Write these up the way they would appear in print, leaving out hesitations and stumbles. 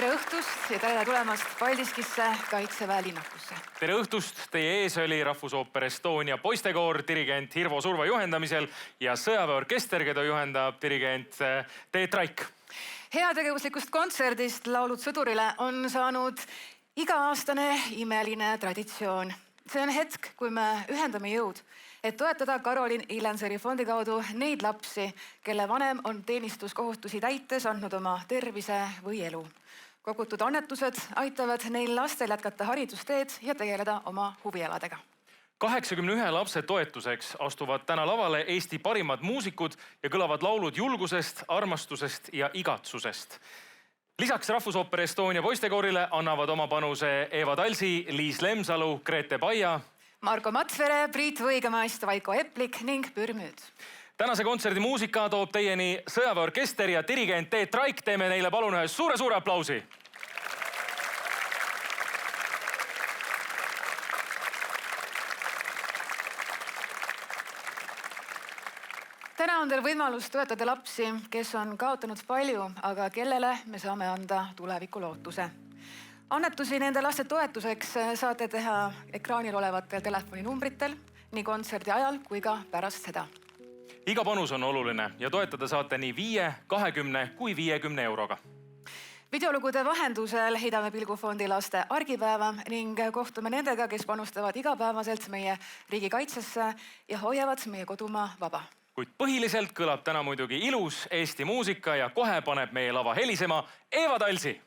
Tere õhtust ja tere tulemast Paldiskisse Kaitseväe linnakusse. Tere õhtust! Teie ees oli Rahvusooper Estonia poistekoor dirigent Hirvo Surva juhendamisel ja sõjaväeorkester, keda juhendab dirigent Teet Raik. Heategevuslikust kontserdist Laulud sõdurile on saanud iga-aastane imeline traditsioon. See on hetk, kui me ühendame jõud, et toetada Karolin Illenseri fondi kaudu neid lapsi, kelle vanem on teenistuskohustusi täites andnud oma tervise või elu. Kogutud annetused aitavad neil lastel jätkata haridusteed ja tegeleda oma huvieladega. 81 lapse toetuseks astuvad täna lavale Eesti parimad muusikud ja kõlavad laulud julgusest, armastusest ja igatsusest. Lisaks Rahvusooper Estonia poistekoorile annavad oma panuse Eva Talsi, Liis Lemsalu, Grete Baia, Marko Matsvere, Priit Võigemaist, Vaiko Eplik ning Pürmüüd. Tänase kontserdi muusika toob teieni sõjaväeorkester ja dirigent Teet Raik. Teeme neile palun ühe suure aplausi. Täna on teil võimalus toetada lapsi, kes on kaotanud palju, aga kellele me saame anda tuleviku lootuse. Annetusi nende laste toetuseks saate teha ekraanil olevatel telefoninumbritel nii kontserdi ajal kui ka pärast seda. Iga panus on oluline ja toetada saate nii 5, 20 kui 50 euroga. Videolugude vahendusel heidame pilgu fondi laste argipäeva ning kohtume nendega, kes panustavad igapäevaselt meie riigikaitsesse ja hoiavad meie kodumaa vaba. Kuid põhiliselt kõlab täna muidugi ilus Eesti muusika ja kohe paneb meie lava helisema Eva Talsi.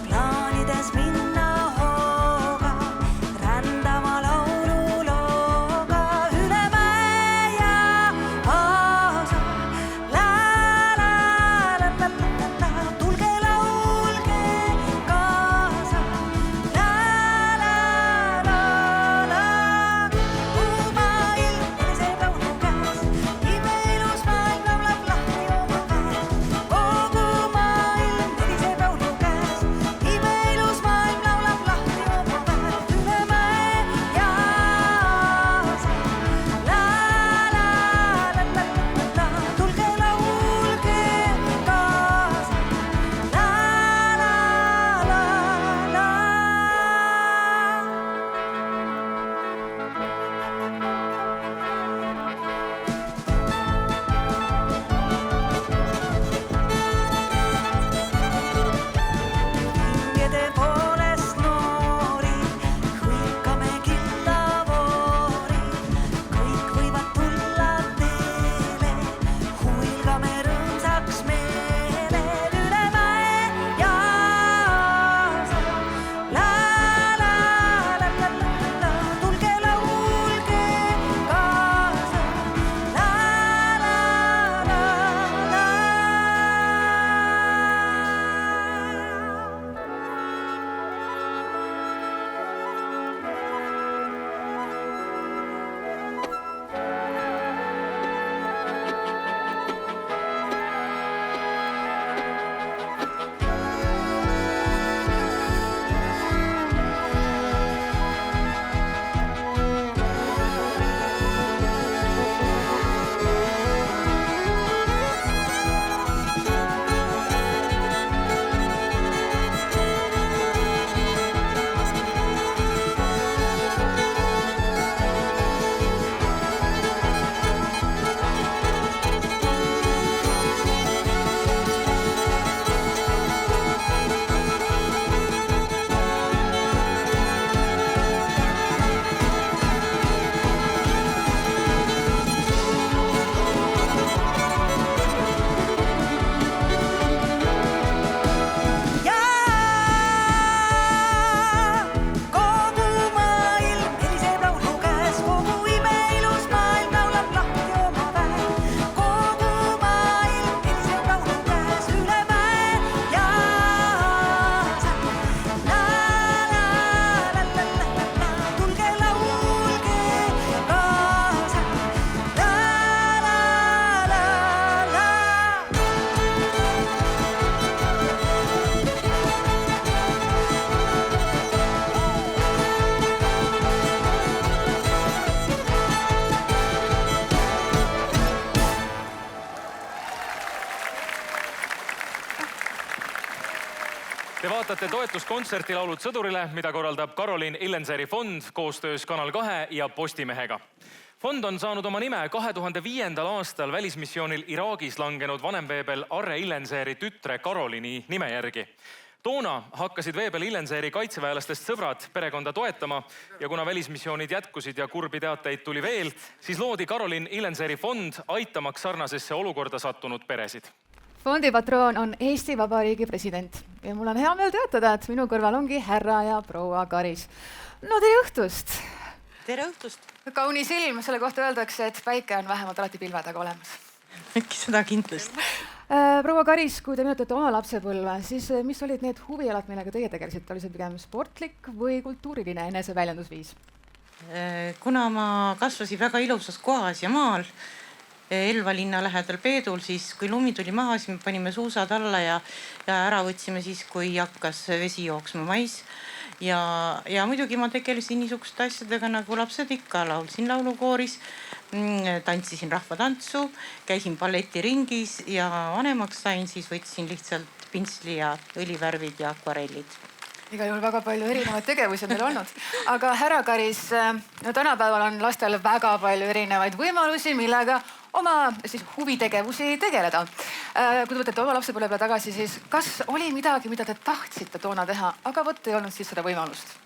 Plaanides minna hooga. Te vaatate toetuskontserti Laulud sõdurile, mida korraldab Karolin Illenseri fond koostöös Kanal 2 ja Postimehega. Fond on saanud oma nime 2005. aastal välismissioonil Iraagis langenud vanemveebel Arre Illenseri tütre Karolini nime järgi. Toona hakkasid veebel Illenseri kaitseväelastest sõbrad perekonda toetama ja kuna välismissioonid jätkusid ja kurbi teateid tuli veel, siis loodi Karolin Illenseri fond aitamaks sarnasesse olukorda sattunud peresid. Fondi patroon on Eesti Vabariigi president ja mul on hea meel teatada, et minu kõrval ongi härra ja proua Karis. No tere õhtust! Tere õhtust! Kaunis ilm, selle kohta öeldakse, et päike on vähemalt alati pilve taga olemas. Äkki seda kindlasti. Proua Karis, kui te meenutate oma lapsepõlve, siis mis olid need huvialad, millega teie tegelesite? Oli see pigem sportlik või kultuuriline eneseväljendusviis? Kuna ma kasvasin väga ilusas kohas ja maal, Elva linna lähedal Peedul, siis kui lumi tuli maha, siis me panime suusad alla ja ära võtsime siis, kui hakkas vesi jooksma mais. Ja muidugi ma tegelesin niisuguste asjadega nagu lapsed ikka, laulsin laulukooris, tantsisin rahvatantsu, käisin balletiringis ja vanemaks sain, siis võtsin lihtsalt pintsli ja õlivärvid ja akvarellid. Igal juhul väga palju erinevaid tegevusi meil olnud. Aga härra Karis, tänapäeval on lastel väga palju erinevaid võimalusi, millega oma huvitegevusi tegeleda. Kui te võtate oma lapsepõlve peale tagasi, siis kas oli midagi, mida te tahtsite toona teha, aga võtta ei olnud siis seda võimalust?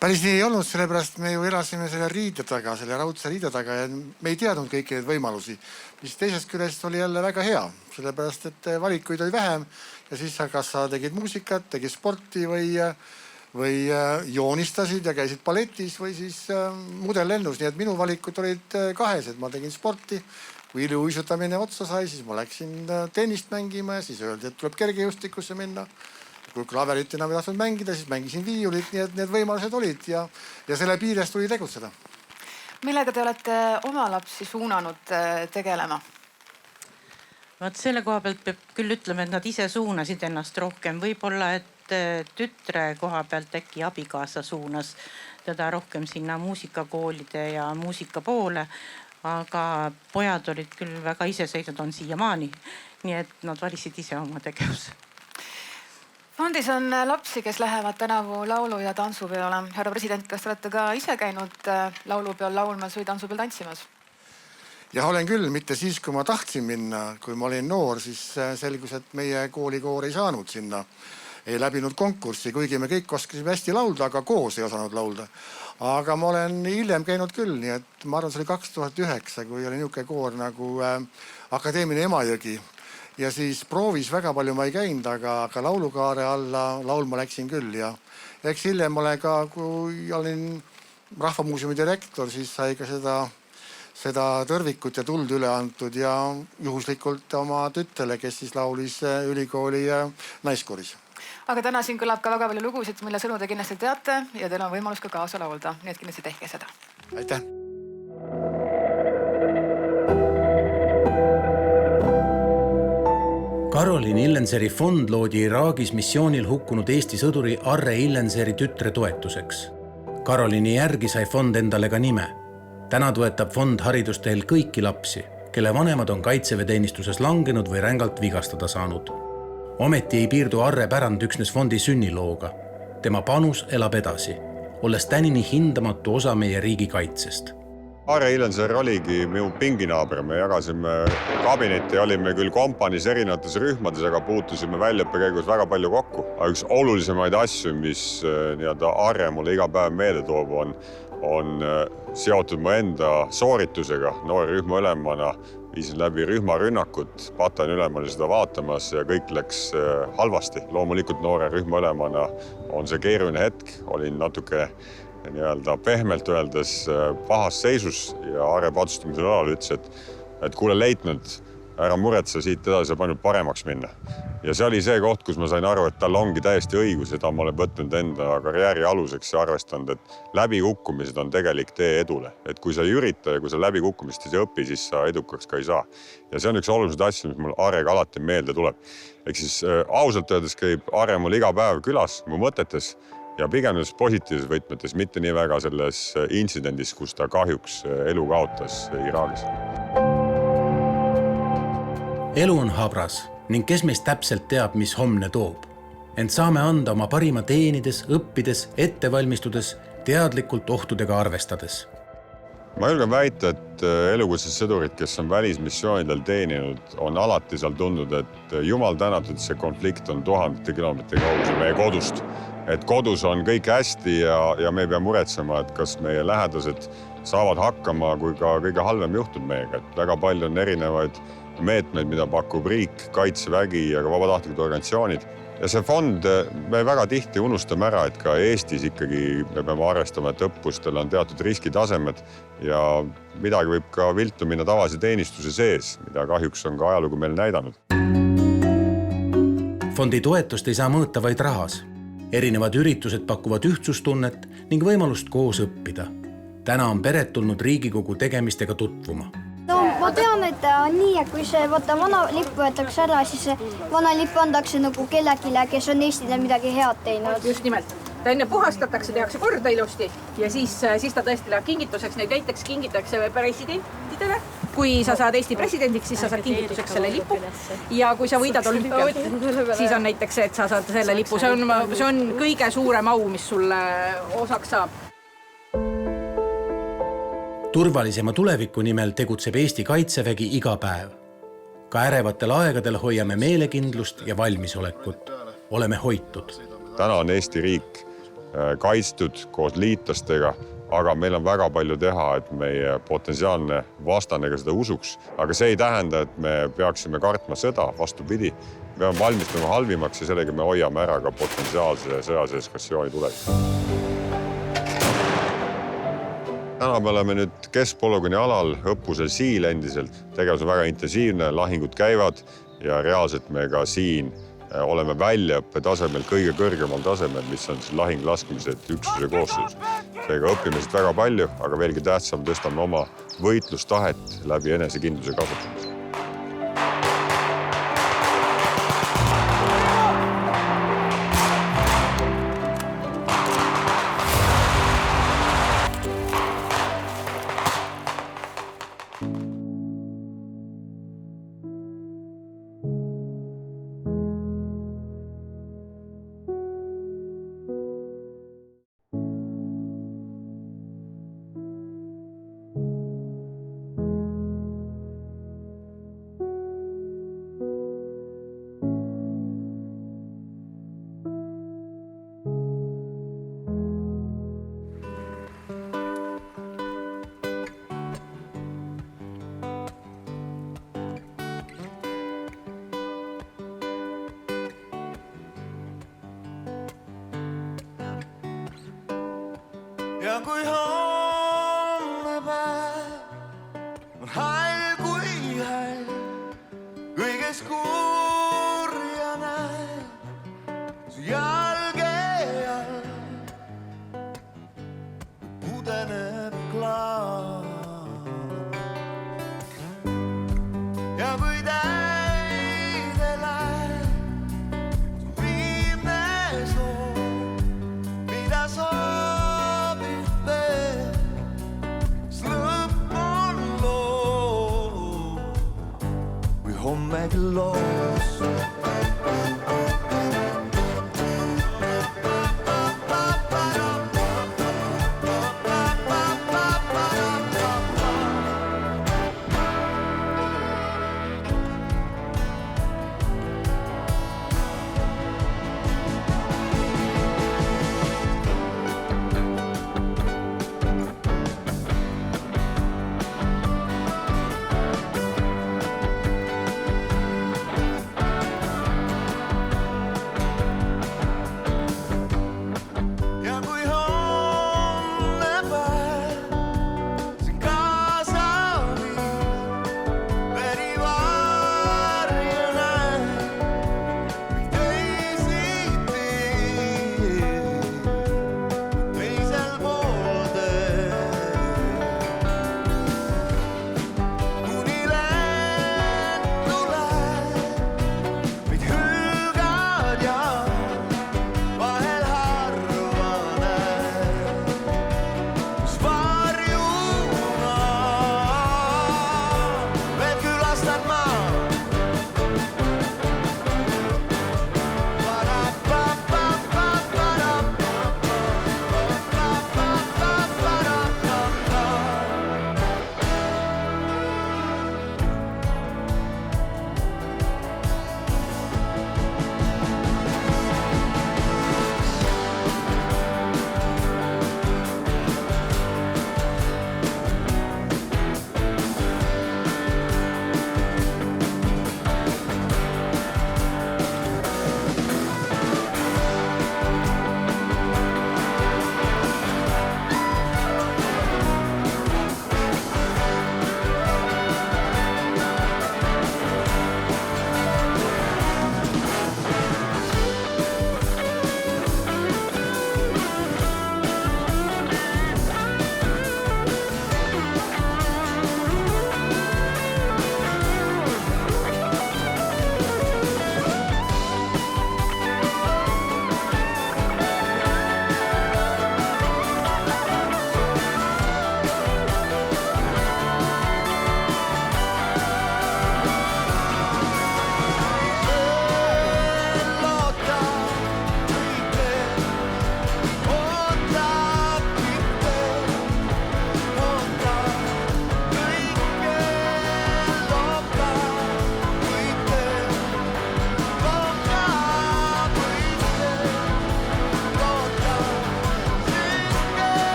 Päris nii ei olnud, sellepärast me ju elasime selle riide taga, selle raudse riide taga ja me ei teadnud kõiki neid võimalusi, mis teisest küljest oli jälle väga hea, sellepärast et valikuid oli vähem ja siis kas sa tegid muusikat, tegid sporti või joonistasid ja käisid balletis või siis mudellennus, nii et minu valikud olid kahesed, ma tegin sporti, kui iluuisutamine otsa sai, siis ma läksin tennist mängima ja siis öeldi, et tuleb kergejõustikusse minna. Kui klaverit enam ei tahtnud mängida, siis mängisin viiulit, nii et need võimalused olid ja selle piires tuli tegutseda. Millega te olete oma lapsi suunanud tegelema? Vaat selle koha pealt peab küll ütlema, et nad ise suunasid ennast rohkem. Võib-olla, et tütre koha pealt äkki abikaasa suunas teda rohkem sinna muusikakoolide ja muusika poole, aga pojad olid küll väga iseseisvad, on siiamaani, nii et nad valisid ise oma tegevuse. Fondis on lapsi, kes lähevad tänavu laulu- ja tantsupeole. Härra president, kas te olete ka ise käinud laulupeol laulmas või tantsupeol tantsimas? Jah, olen küll, mitte siis, kui ma tahtsin minna. Kui ma olin noor, siis selgus, et meie koolikoor ei saanud sinna. Ei läbinud konkurssi, kuigi me kõik oskasime hästi laulda, aga koos ei osanud laulda. Aga ma olen hiljem käinud küll, nii et ma arvan, see oli 2009, kui oli niisugune koor nagu Akadeemiline Emajõgi. Ja siis proovis väga palju ma ei käinud, aga laulukaare alla laulma läksin küll. Ja eks hiljem olen ka, kui olin Rahvamuuseumi direktor, siis sai ka seda tõrvikut ja tuld üle antud ja juhuslikult oma tüttele, kes siis laulis ülikooli naiskooris. Aga täna siin kõlab ka väga palju lugusid, mille sõnu te kindlasti teate ja teil on võimalus ka kaasa laulda. Nii et kindlasti tehke seda. Aitäh! Karolin Illenseri fond loodi Iraagis missioonil hukkunud Eesti sõduri Arre Illenseri tütre toetuseks. Karolini järgi sai fond endale ka nime. Täna toetab fond haridusteel kõiki lapsi, kelle vanemad on kaitseväeteenistuses langenud või rängalt vigastada saanud. Ometi ei piirdu Arre pärand üksnes fondi sünnilooga. Tema panus elab edasi, olles tänini hindamatu osa meie riigi kaitsest. Arre Illenser oligi minu pinginaaber, me jagasime kabinetti ja olime küll kompanis erinevates rühmades, aga puutusime väljaõppe käigus väga palju kokku. Aga üks olulisemaid asju, mis Arre mulle iga päev meelde toob, on seotud mu enda sooritusega. Noore rühma ülemana viisin läbi rühmarünnakut, pataljoni ülemal seda vaatamas ja kõik läks halvasti. Loomulikult noore rühma ülemana on see keeruline hetk, olin natuke pehmelt öeldes pahas seisus ja Arre patsustamisel alal ütles, et kuule leitnant, ära muretse, siit edasi saab ainult paremaks minna. Ja see oli see koht, kus ma sain aru, et tal ongi täiesti õigus, seda ma olen võtnud enda karjääri aluseks ja arvestanud, et läbikukkumised on tegelik tee edule. Et kui sa ei ürita ja kui sa läbikukkumist ei õpi, siis sa edukaks ka ei saa. Ja see on üks olulised asju, mis mul Arrega alati meelde tuleb. Ehk siis ausalt öeldes käib Arre mul iga päev külas mu mõtetes ja pigem positiivses võtmetes, mitte nii väga selles intsidendis, kus ta kahjuks elu kaotas Iraagis. Elu on habras ning kes meist täpselt teab, mis homne toob. ent saame anda oma parima teenides, õppides, ettevalmistudes, teadlikult ohtudega arvestades. Ma julgen väita, et elukutses sõdurid, kes on välismissioonidel teeninud, on alati seal tundnud, et jumal tänatud, see konflikt on 1000 kilomeetri kaugusel meie kodust. Et kodus on kõik hästi ja me ei pea muretsema, et kas meie lähedased saavad hakkama, kui ka kõige halvem juhtub meiega. Et väga palju on erinevaid meetmeid, mida pakub riik, kaitsevägi ja ka vabatahtlikud organisatsioonid. Ja see fond, me väga tihti unustame ära, et ka Eestis ikkagi me peame arvestama, et õppustel on teatud riskitasemed ja midagi võib ka viltu minna tavalise teenistuse sees, mida kahjuks on ka ajalugu meil näidanud. Fondi toetust ei saa mõõta vaid rahas. Erinevad üritused pakuvad ühtsustunnet ning võimalust koos õppida. Täna on pered tulnud Riigikogu tegemistega tutvuma. No ma tean, et on nii, et kui see vana lipp võetakse ära, siis vana lipp andakse nagu kellelegi, kes on Eestile midagi head teinud. Just nimelt. Ta enne puhastatakse, tehakse korda ilusti ja siis ta tõesti läheb kingituseks. Näiteks kingitakse presidentidele. Kui sa saad Eesti presidendiks, siis sa saad kingituseks selle lipu. Ja kui sa võidad olümpial, siis on näiteks see, et sa saad selle lipu. See on kõige suurem au, mis sulle osaks saab. Turvalisema tuleviku nimel tegutseb Eesti Kaitsevägi iga päev. Ka ärevatel aegadel hoiame meelekindlust ja valmisolekut. Oleme hoitud. Täna on Eesti riik kaitstud koos liitlastega, aga meil on väga palju teha, et meie potentsiaalne vastane ka seda usuks. Aga see ei tähenda, et me peaksime kartma sõda, vastupidi. Me peame valmistama halvimaks ja sellega me hoiame ära ka potentsiaalse sõjalise eskatsiooni tuleviku. Täna me oleme nüüd keskpolügooni alal õppusel Siil endiselt. Tegevus on väga intensiivne, lahingud käivad ja reaalselt me ka siin oleme väljaõppe tasemel kõige kõrgemal tasemel, mis on lahing laskmised üksuse koosseis. Seega õpime siit väga palju, aga veelgi tähtsam tõstame oma võitlustahet läbi enesekindluse kasutamise. Ja kui homne päev on hall kui hall, kõiges kurja näeb su jalge all, pudeneb klaar. Ja kui täide läheb su viimne soov, mida soovib veel.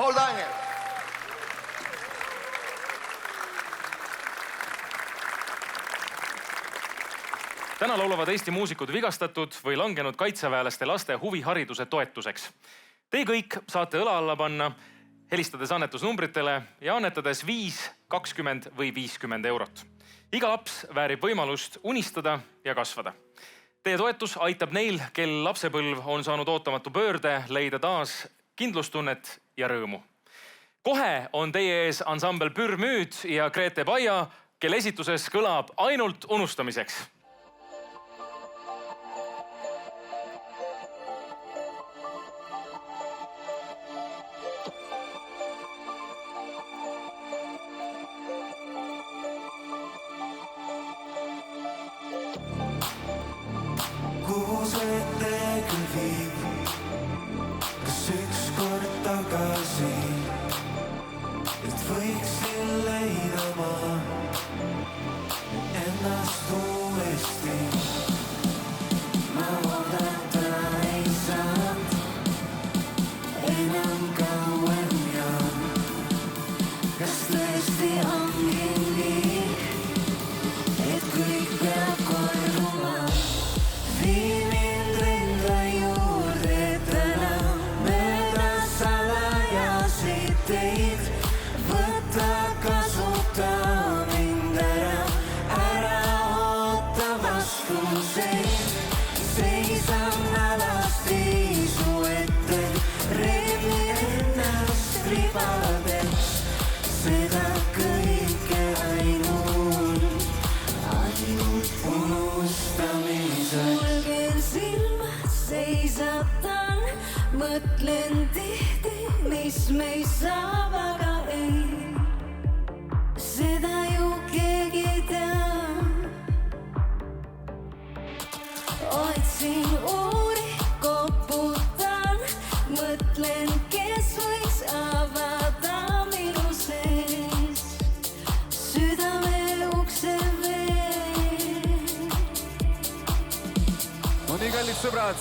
Paul Daniel. Täna laulavad Eesti muusikud vigastatud või langenud kaitseväelaste laste huvihariduse toetuseks. Te kõik saate õla alla panna, helistades annetusnumbritele ja annetades 5, 20 või 50 eurot. Iga laps väärib võimalust unistada ja kasvada. Teie toetus aitab neil, kel lapsepõlv on saanud ootamatu pöörde, leida taas kindlustunnet ja rõõmu. Kohe on teie ees ansambel Pürmüüd ja Grete Baia, kelle esituses kõlab ainult unustamiseks. Kuhu see tee küll viib? Kas ükskord tagasi, et võiksin leida ma ennast uuesti? Ma oodata ei saanud enam kauem ja kas tõesti ongi nii, et kõik peab korduma? Vii mind enda juurde täna, mööda salajasid teid. Võta kasuta mind ära oota vastuseid. Seisan alasti su ette, reemin ennast ribades. Seda kõike ainult unustamiseks. Seisatan, mõtlen tihti, mis meis saab, aga ei, seda ju keegi teab. Otsin uuri, koputan, mõtlen, kes võiks avada minu sees südame ukse veel. No nii, kallid sõbrad,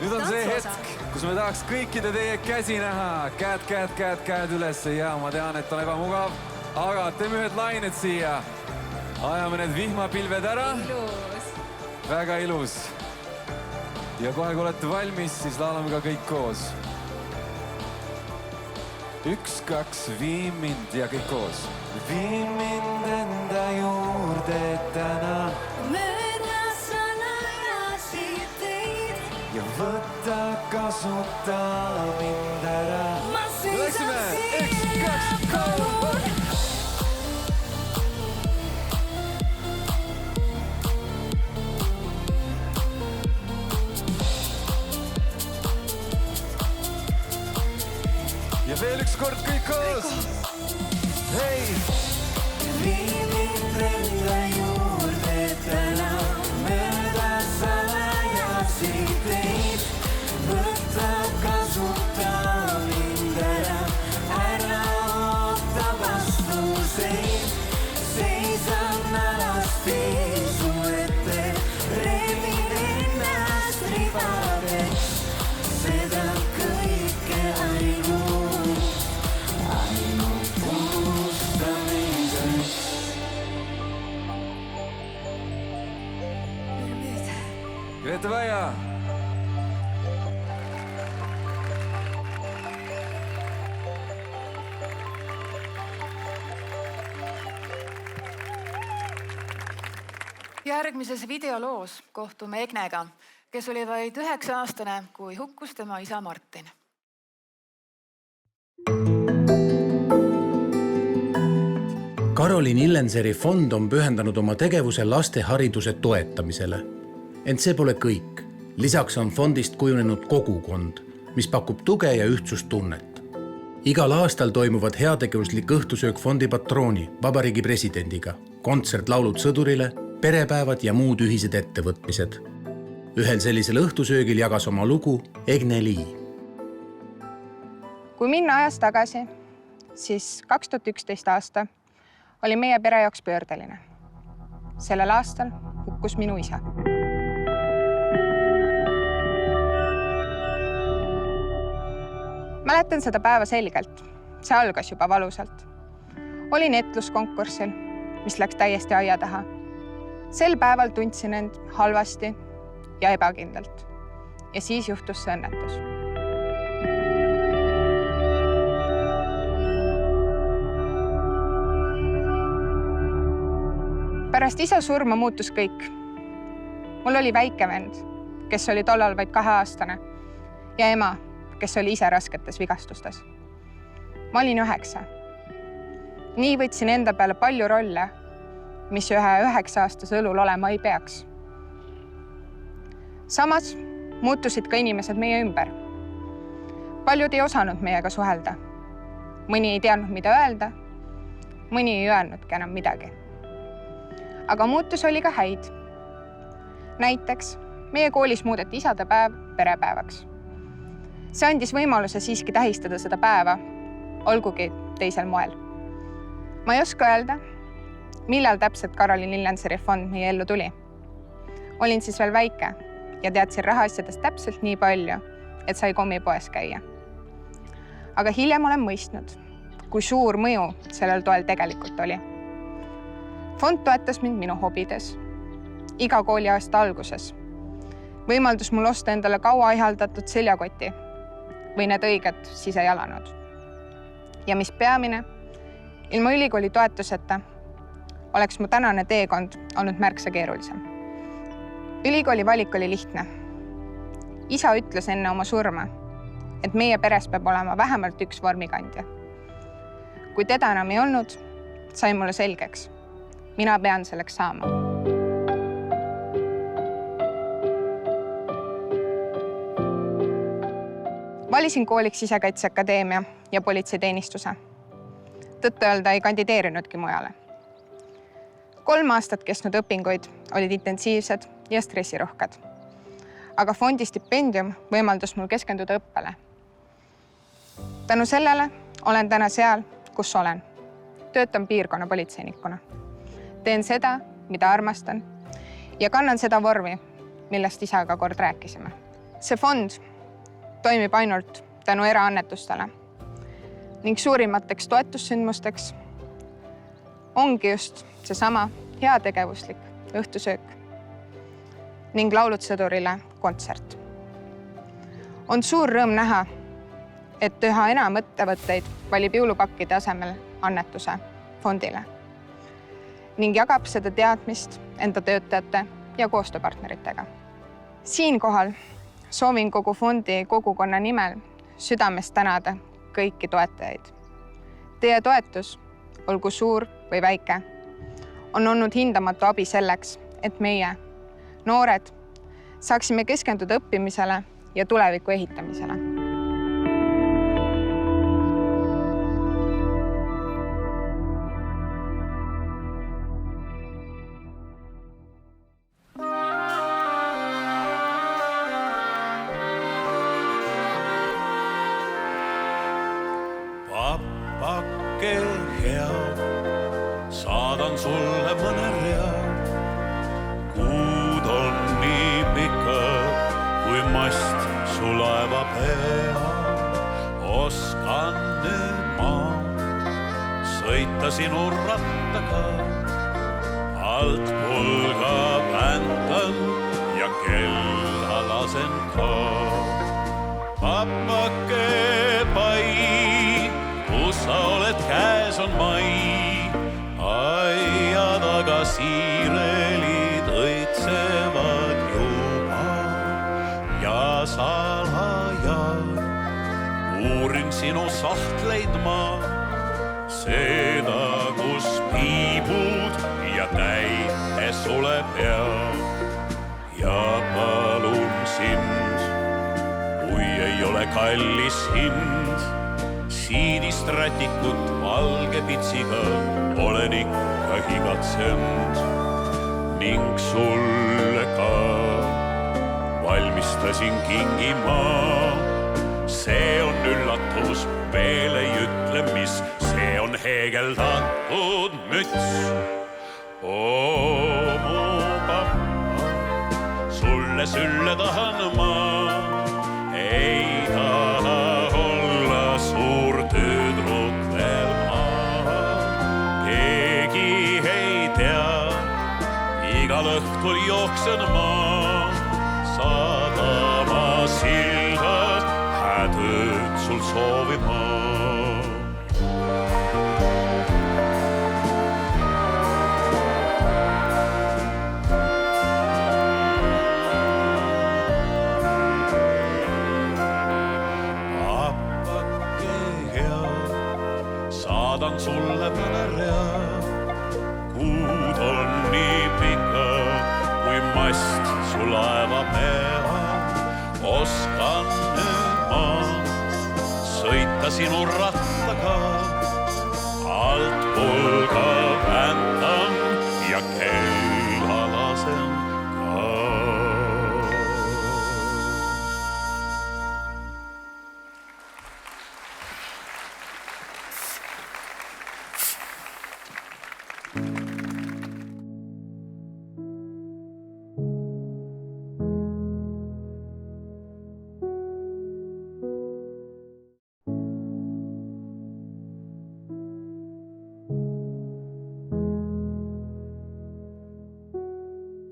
nüüd on see hetk, kus me tahaks kõikide teie käsi näha. Käed üles ja ma tean, et on ebamugav, aga teeme ühed lained siia. Ajame need vihmapilved ära. Väga ilus. Ja kohe, kui olete valmis, siis laulame ka kõik koos. 1, 2, vii mind ja kõik koos. Vii mind enda juurde täna. Ja võta kasuta mind ära. Läksime! 1, 2, 3! Ja veel üks kord kõik koos! Hei! Vii mind enda juurde täna, mööda salajasi teid. Võta kasuta mind ära oota vastuseid. Seisan alasti su ette, reemin ennast ribades. Seda kõike ainult unustamiseks. Grete Baia! Järgmises videoloos kohtume Egnega, kes oli vaid 9-aastane, kui hukkus tema isa Martin. Karoliin Illenseri fond on pühendanud oma tegevuse laste hariduse toetamisele. Ent see pole kõik. Lisaks on fondist kujunenud kogukond, mis pakub tuge ja ühtsustunnet. Igal aastal toimuvad heategevuslik õhtusöök fondi patrooni, vabariigi presidendiga, kontsertlaulud sõdurile, perepäevad ja muud ühised ettevõtmised. Ühel sellisel õhtusöögil jagas oma lugu Egne Lii. Kui minna ajas tagasi, siis 2011 aasta oli meie pere jaoks pöördeline. Sellel aastal hukkus minu isa. Mäletan seda päeva selgelt. See algas juba valusalt. Olin etluskonkursil, mis läks täiesti aia taha. Sel päeval tundsin end halvasti ja ebakindlalt. Ja siis juhtus see õnnetus. Pärast isa surma muutus kõik. Mul oli väike vend, kes oli tollal vaid 2-aastane ja ema, kes oli ise rasketes vigastustes. Ma olin 9. Nii võtsin enda peale palju rolle, mis ühe 9-aastase õlul olema ei peaks. Samas muutusid ka inimesed meie ümber. Paljud ei osanud meiega suhelda. Mõni ei teadnud, mida öelda, mõni ei öelnudki enam midagi. Aga muutus oli ka häid. Näiteks meie koolis muudeti isadepäev perepäevaks. See andis võimaluse siiski tähistada seda päeva, olgugi teisel moel. Ma ei oska öelda, millal täpselt Karoliin Illenseri fond meie ellu tuli. Olin siis veel väike ja teadsin rahaasjadest täpselt nii palju, et sai kommipoes käia. Aga hiljem olen mõistnud, kui suur mõju sellel toel tegelikult oli. Fond toetas mind minu hobides. Iga kooliaasta alguses võimaldus mul osta endale kaua ihaldatud seljakoti või need õiged sisejalanõud. Ja mis peamine, ilma ülikooli toetuseta oleks mu tänane teekond olnud märksa keerulisem. Ülikooli valik oli lihtne. Isa ütles enne oma surma, et meie peres peab olema vähemalt üks vormikandja. Kui teda enam ei olnud, sai mulle selgeks. Mina pean selleks saama. Valisin kooliks Sisekaitseakadeemia ja politseiteenistuse. Tõtt öelda ei kandideerinudki mujale. 3 aastat kestnud õpinguid olid intensiivsed ja stressirohked. Aga fondi stipendium võimaldas mul keskenduda õppele. Tänu sellele olen täna seal, kus olen. Töötan piirkonna politseinikuna. Teen seda, mida armastan ja kannan seda vormi, millest isaga kord rääkisime. See fond toimib ainult tänu eraannetustele ning suurimateks toetussündmusteks ongi just seesama heategevuslik õhtusöök ning Laulud sõdurile kontsert. On suur rõõm näha, et üha enam ettevõtteid valib jõulupakkide asemel annetuse fondile ning jagab seda teadmist enda töötajate ja koostööpartneritega. Siinkohal soovin kogu fondi kogukonna nimel südamest tänada kõiki toetajaid. Teie toetus, olgu suur või väike, on olnud hindamatu abi selleks, et meie, noored, saaksime keskenduda õppimisele ja tuleviku ehitamisele. Pappake hea, saadan sulle mõne rea. Kuud on nii pikad, kui mast su laeva pea. Oskan nüüd ma sõita sinu rattaga. Alt pulga väntan ja kella lasen ka. Pappake pai, kus sa oled, käes on mai. Aia taga siirelid õitsevad juba ja salaja uurin sinu sahtleid ma. Seda, kus piibud ja täite sule pea. Ja palun sind, kui ei ole kallis hind, siidist rätikut valge pitsiga olen ikka higatsenud ning sulle ka valmistasin kingimaa. See on üllatus, veel ei ütle, mis see on heegeldatud müts. Oo, mu pappa, sulle sülle tahan ma, ei taha olla jooksen ma sadama silda, häätööd sul soovima. Saadan sulle mõne rea, kuud on nii pika, kui mast su laeva pea. Oskan nüüd ma sõita sinu rattaga, alt pulga väntan ja kella lasen ka.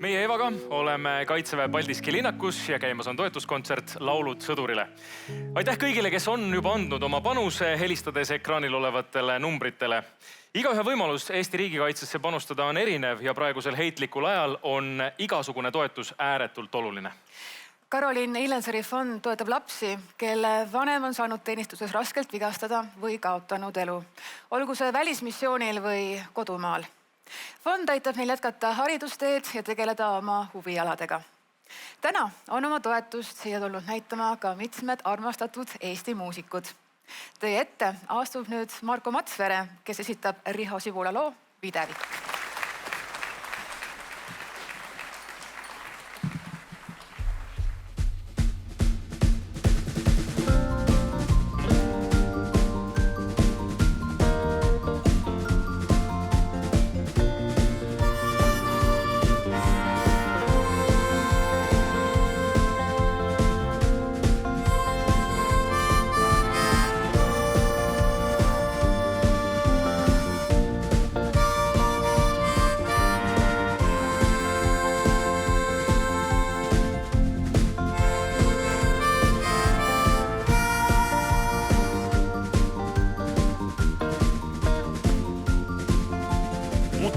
Meie Evaga oleme Kaitseväe Paldiski linnakus ja käimas on toetuskontsert Laulud sõdurile. Aitäh kõigile, kes on juba andnud oma panuse, helistades ekraanil olevatele numbritele. Igaühe võimalus Eesti riigikaitsesse panustada on erinev ja praegusel heitlikul ajal on igasugune toetus ääretult oluline. Karoliin Illenseri fond toetab lapsi, kelle vanem on saanud teenistuses raskelt vigastada või kaotanud elu. Olgu see välismissioonil või kodumaal. Fond aitab neil jätkata haridusteed ja tegeleda oma huvialadega. Täna on oma toetust siia tulnud näitama ka mitmed armastatud Eesti muusikud. Teie ette astub nüüd Marko Matsvere, kes esitab Riho Sibula loo Videvik.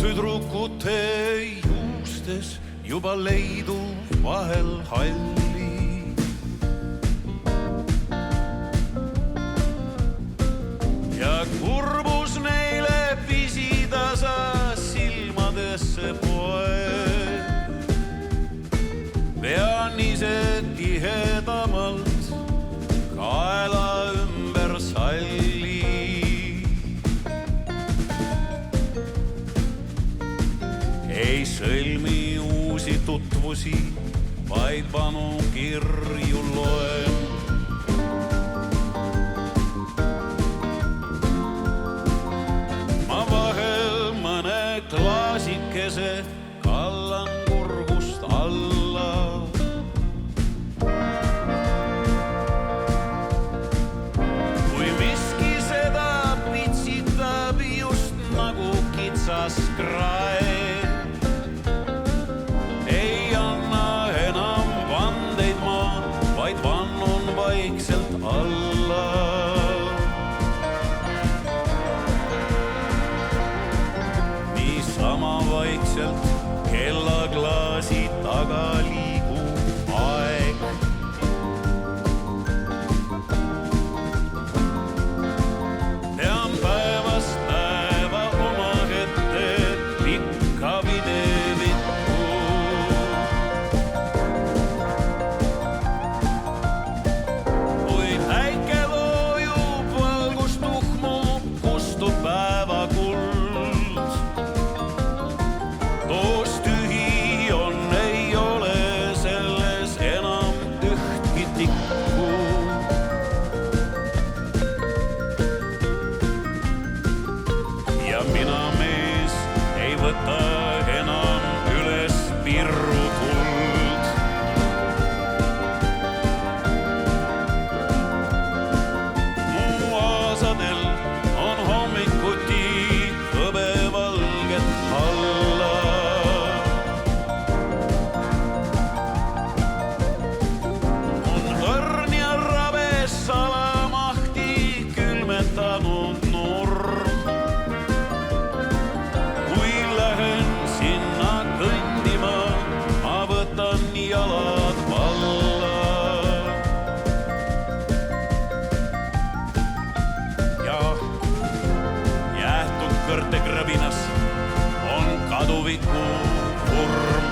Tüdrukute juustes juba leidub vahel halli. Ja kurbus neile pisidasa silmadesse poeb. Pean ise tihedamalt kaela ümber salli. Ei sõlmi uusi tutvusi, vaid vanu kirju loen. Ma vahel mõne klaasikese kallan kurgust alla. Kui miski seda pitsitab just nagu kitsas krae. Kellaklaasi taga liigub aeg. Tean päevast päeva oma ette pikk tuleviku vorm.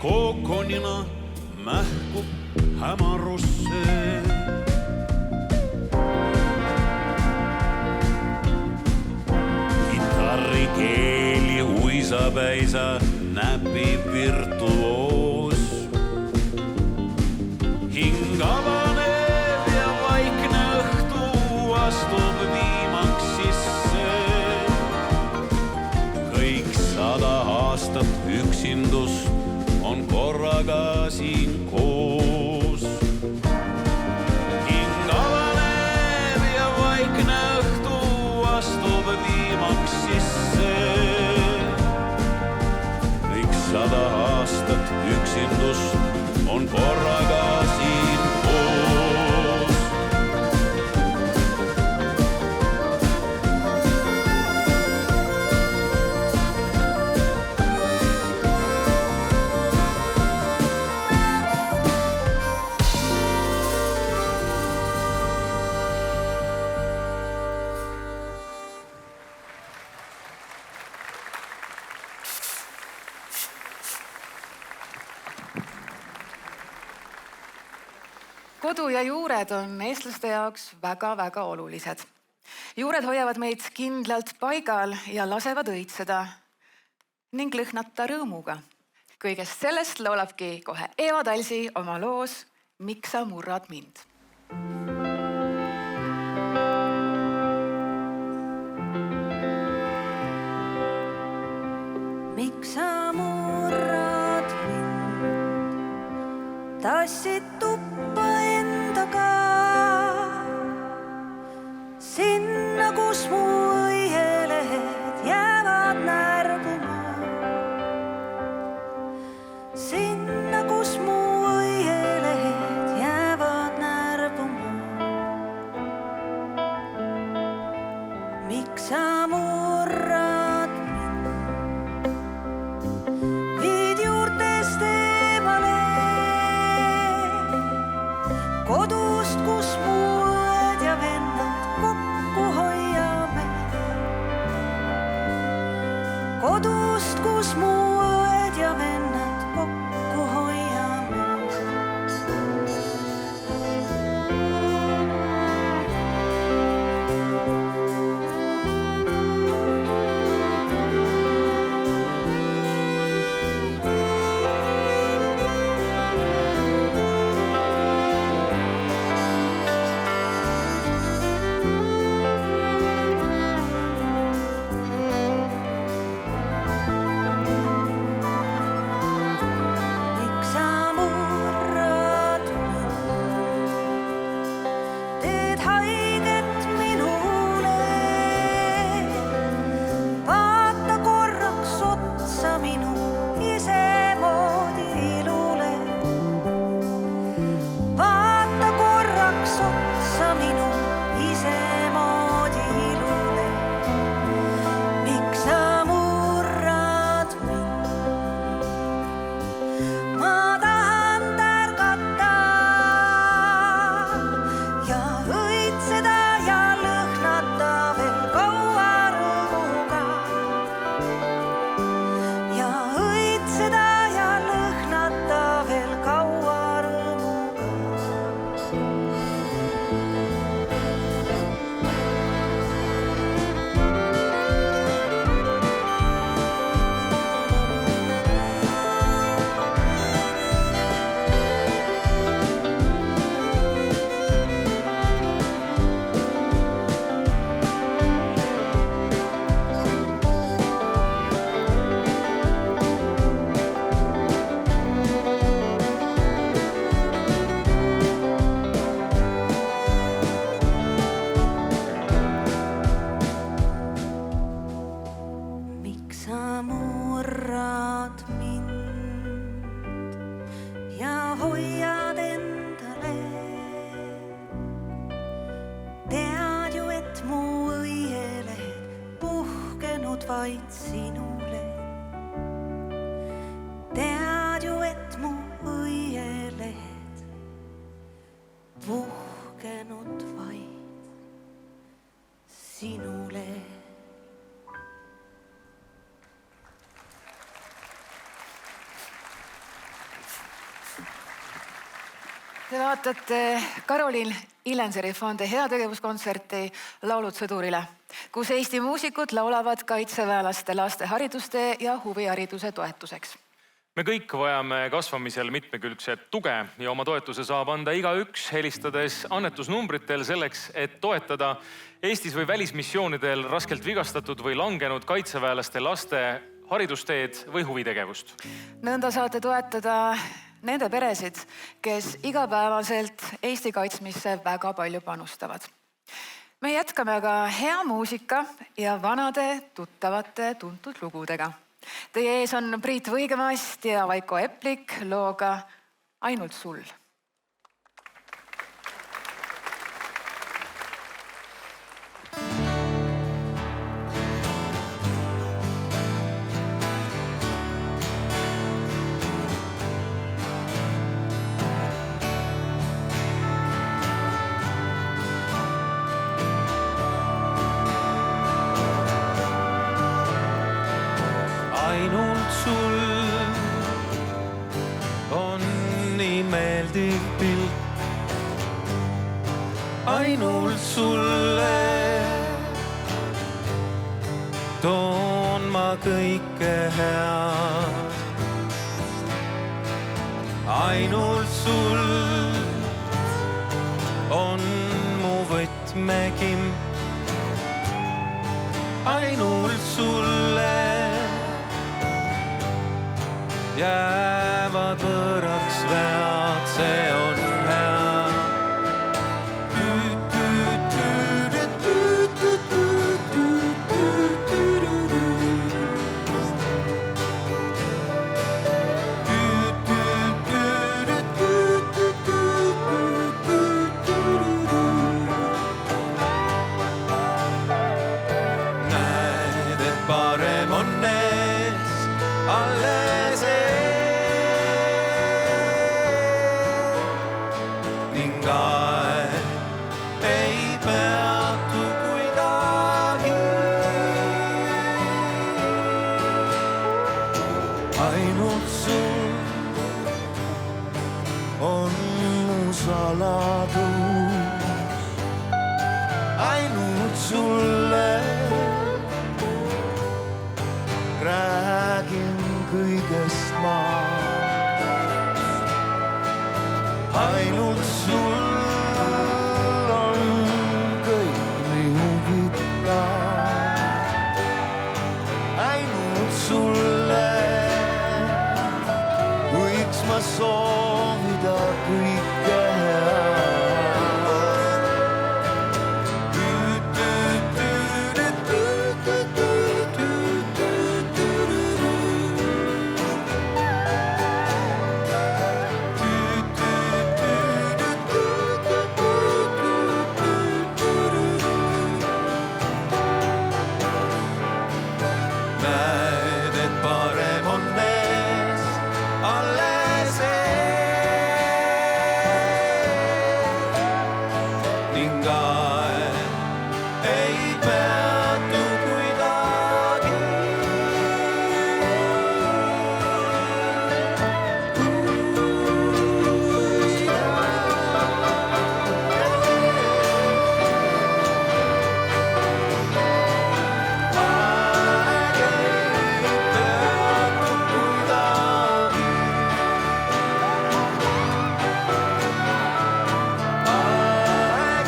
Kookonina mähkub hämarusse. Kitarrikeeli uisapäisa näpib virtuoos. Hing avaneb ja vaikne õhtu astub viimaks sisse. Kõik 100 aastat üksindust on korraga siin koos. Hing avaneb ja vaikne õhtu astub viimaks sisse. Kõik 100 aastat üksindust on korraga siin koos. Kodu ja juured on eestlaste jaoks väga-väga olulised. Juured hoiavad meid kindlalt paigal ja lasevad õitseda ning lõhnata rõõmuga. Kõigest sellest laulabki kohe Eva Talsi oma loos Miks sa murrad mind? Miks sa murrad mind? Tassid tuppa endaga sinna, kus mu õielehed jäävad närbuma. Sinna, kus mu õielehed jäävad närbuma. Miks sa murrad mind? Viid juurtest eemale kodust, kus mu õed ja vennad kokku hoiame. Kodust, kus mu õed ja vennad kokku hoiame. vaid sinule. Tead ju, et mu õielehed puhkenud vaid sinule. Te vaatate Karoliin Illenseri fondi heategevuskontserti Laulud sõdurile, kus Eesti muusikud laulavad kaitseväelaste laste hariduste ja huvihariduse toetuseks. Me kõik vajame kasvamisel mitmekülgset tuge ja oma toetuse saab anda igaüks helistades annetusnumbritel selleks, et toetada Eestis või välismissioonidel raskelt vigastatud või langenud kaitseväelaste laste haridusteed või huvitegevust. Nõnda saate toetada nende peresid, kes igapäevaselt Eesti kaitsmisse väga palju panustavad. Me jätkame aga hea muusika ja vanade tuttavate tuntud lugudega. Teie ees on Priit Võigemast ja Vaiko Eplik looga Ainult sul. Ainult sul on nii meeldiv pilt. Ainult sulle toon ma kõike head. Ainult sul on mu võtmekim. Ainult sulle jäävad võõraks vead, see on hea. Näed, et parem on ees alles ning aeg ei peatu kuidagi. Ainult sul on mu saladus. Ainult sulle räägin kõigest ma. Ainult sul on kõik nii huvitav. Ainult sulle võiks ma soovida kõike head. Näed, et parem on ees alles ning aeg ei peatu kuidagi. Aeg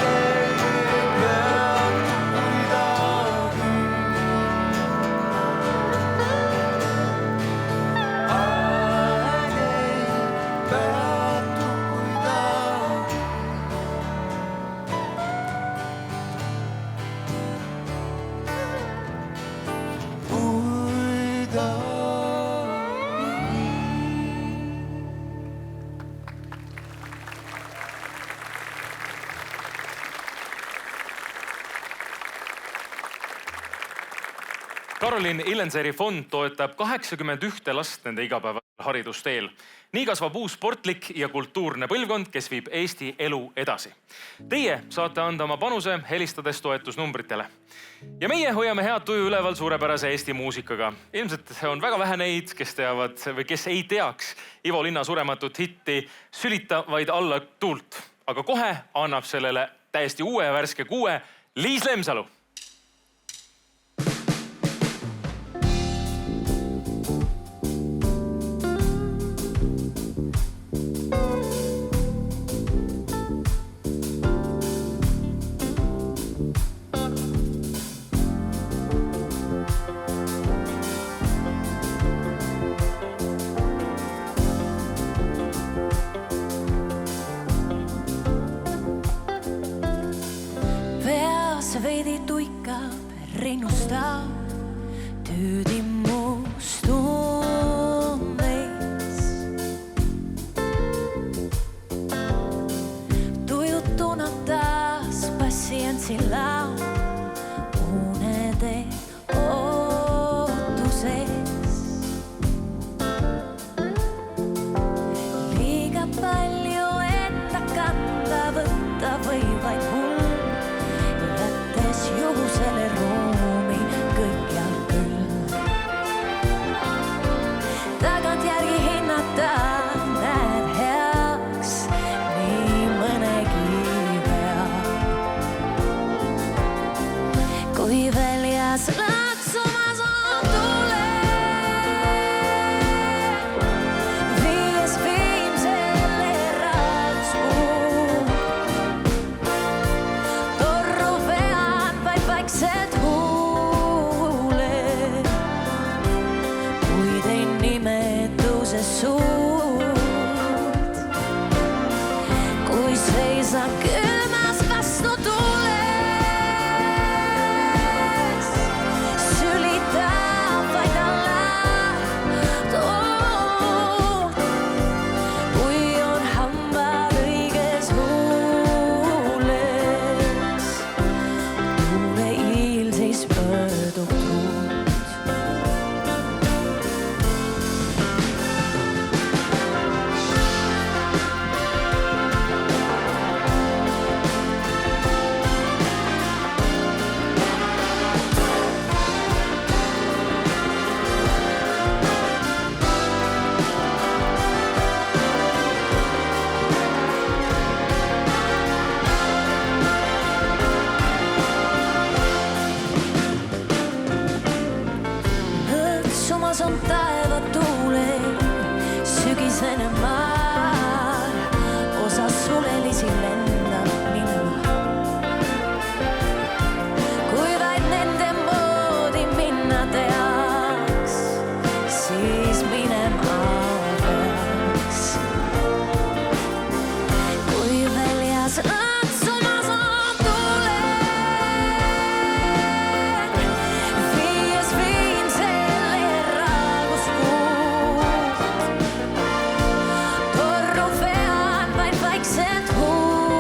ei peatu kuidagi. Karolin Illenseri fond toetab 81 last nende igapäeva haridusteel. Nii kasvab uus sportlik ja kultuurne põlvkond, kes viib Eesti elu edasi. Teie saate anda oma panuse helistades toetusnumbritele. Ja meie hoiame head tuju üleval suurepärase Eesti muusikaga. Ilmselt on väga vähe neid, kes teavad või kes ei teaks Ivo Linna surematut hitti Sülita vaid alla tuult. Aga kohe annab sellele täiesti uue ja värske kuue Liis Lemsalu. Veidi tuikab, rinnustab, tüüdi must unneis. Tujutuna taas patsientsilla unede ootuses. Liiga palju etta kanda võtta või vaid hull. Juhusele ruumi kõik ja küll. Tagantjärgi hinnata näed heaks nii mõnegi pea. Kui väljas laksumas on tule, viies viimsele ratskuu. Torru vean vaiksed huuled, kui tein nimetuse suud. Kui seisan külmas vastu tules, sülitab vaid alla tuult. Kui on hambad õiges huules, tuule iil siis pöördub tuult. Lõksumas on taevatuule, sügisene maa, osa sulelisi lendab minna. Kui vaid nende moodi minna teaks, siis minema peaks. Kui väljas lõksumas on tuule, viies viimsele raaguskuud. Torru vean vaid vaiksed huuled,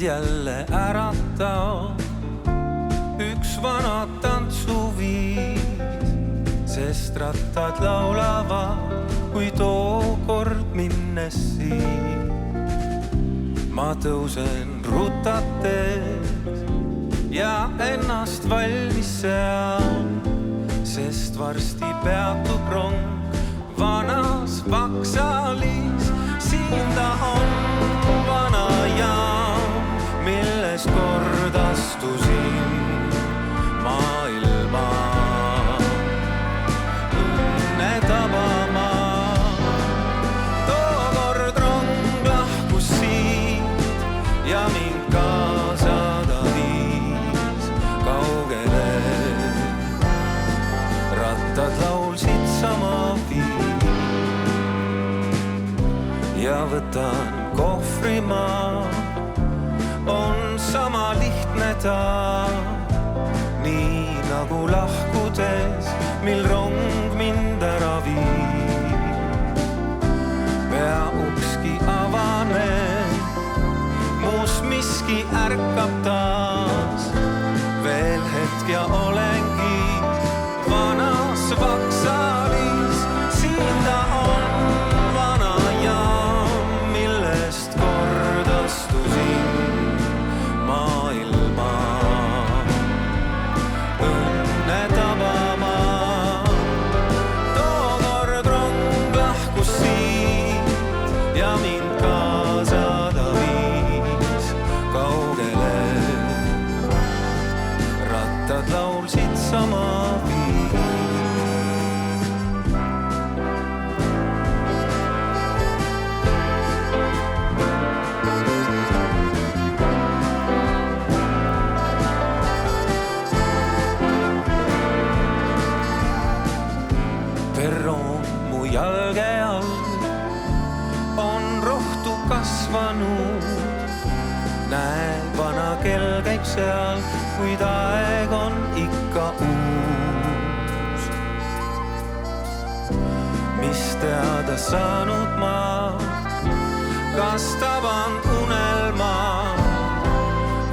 Jälle äratab üks vana tantsuviis, sest rattad laulavad, kui tookord minnes siin. Ma tõusen rutates ja ennast valmis sean, sest varsti peatub rong vanas Vaksalis. Siin ta on vana jaam, milles kord astusin maailma õnne tabama. Tookord rong lahkus siit ja mind kaasa ta viis kaugele. Rattad laulsid sama viis ja võtan kohvrimaa. On sama lihtne ta, nii nagu lahkudes, mil rong mind ära viib. Pea ukski avaneb, muus miski ärkab taas. Veel hetk ja olengi vanas Vaksalis. Siin ta on vana jaam, millest kord astusin maailma õnne tabama. Tookord rong lahkus siit ja mind kaasa ta viis kaugele. Rattad laulsid sama viis. Perroon mu jalge all on rohtu kasvanud. Näe, vana kell käib seal, kuid aeg on ikka uus. Mis teada saanud ma, kas taban unelma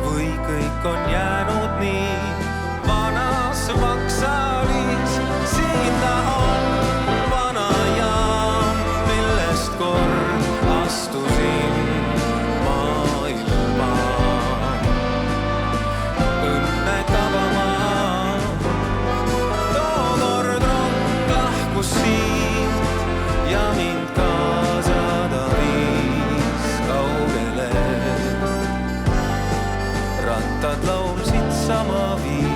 või kõik on jäänud nii vanas Vaksalis. Siin ta on vana jaam, millest kord astusin maailma õnne tabama. Tookord rong lahkus siit ja mind kaasa ta viis kaugele. Rattad laulsid sama viis.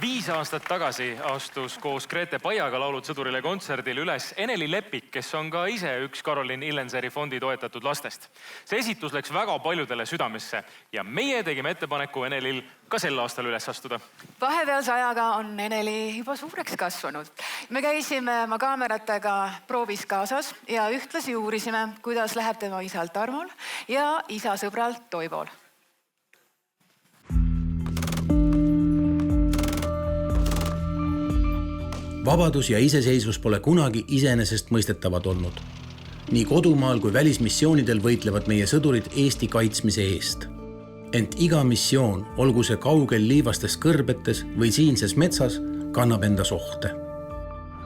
Viis aastat tagasi astus koos Grete Paiaga Laulud sõdurile kontserdil üles Eneli Lepik, kes on ka ise üks Karolin Illenseri fondi toetatud lastest. See esitus läks väga paljudele südamesse ja meie tegime ettepaneku Enelil ka sel aastal üles astuda. Vahepealse ajaga on Eneli juba suureks kasvanud. Me käisime oma kaameratega proovis kaasas ja ühtlasi uurisime, kuidas läheb tema isal Tarmol ja isa sõbral Toivol. Vabadus ja iseseisvus pole kunagi iseenesest mõistetavad olnud. Nii kodumaal kui välismissioonidel võitlevad meie sõdurid Eesti kaitsmise eest. Ent iga missioon, olgu see kaugel liivastes kõrbetes või siinses metsas, kannab endas ohte.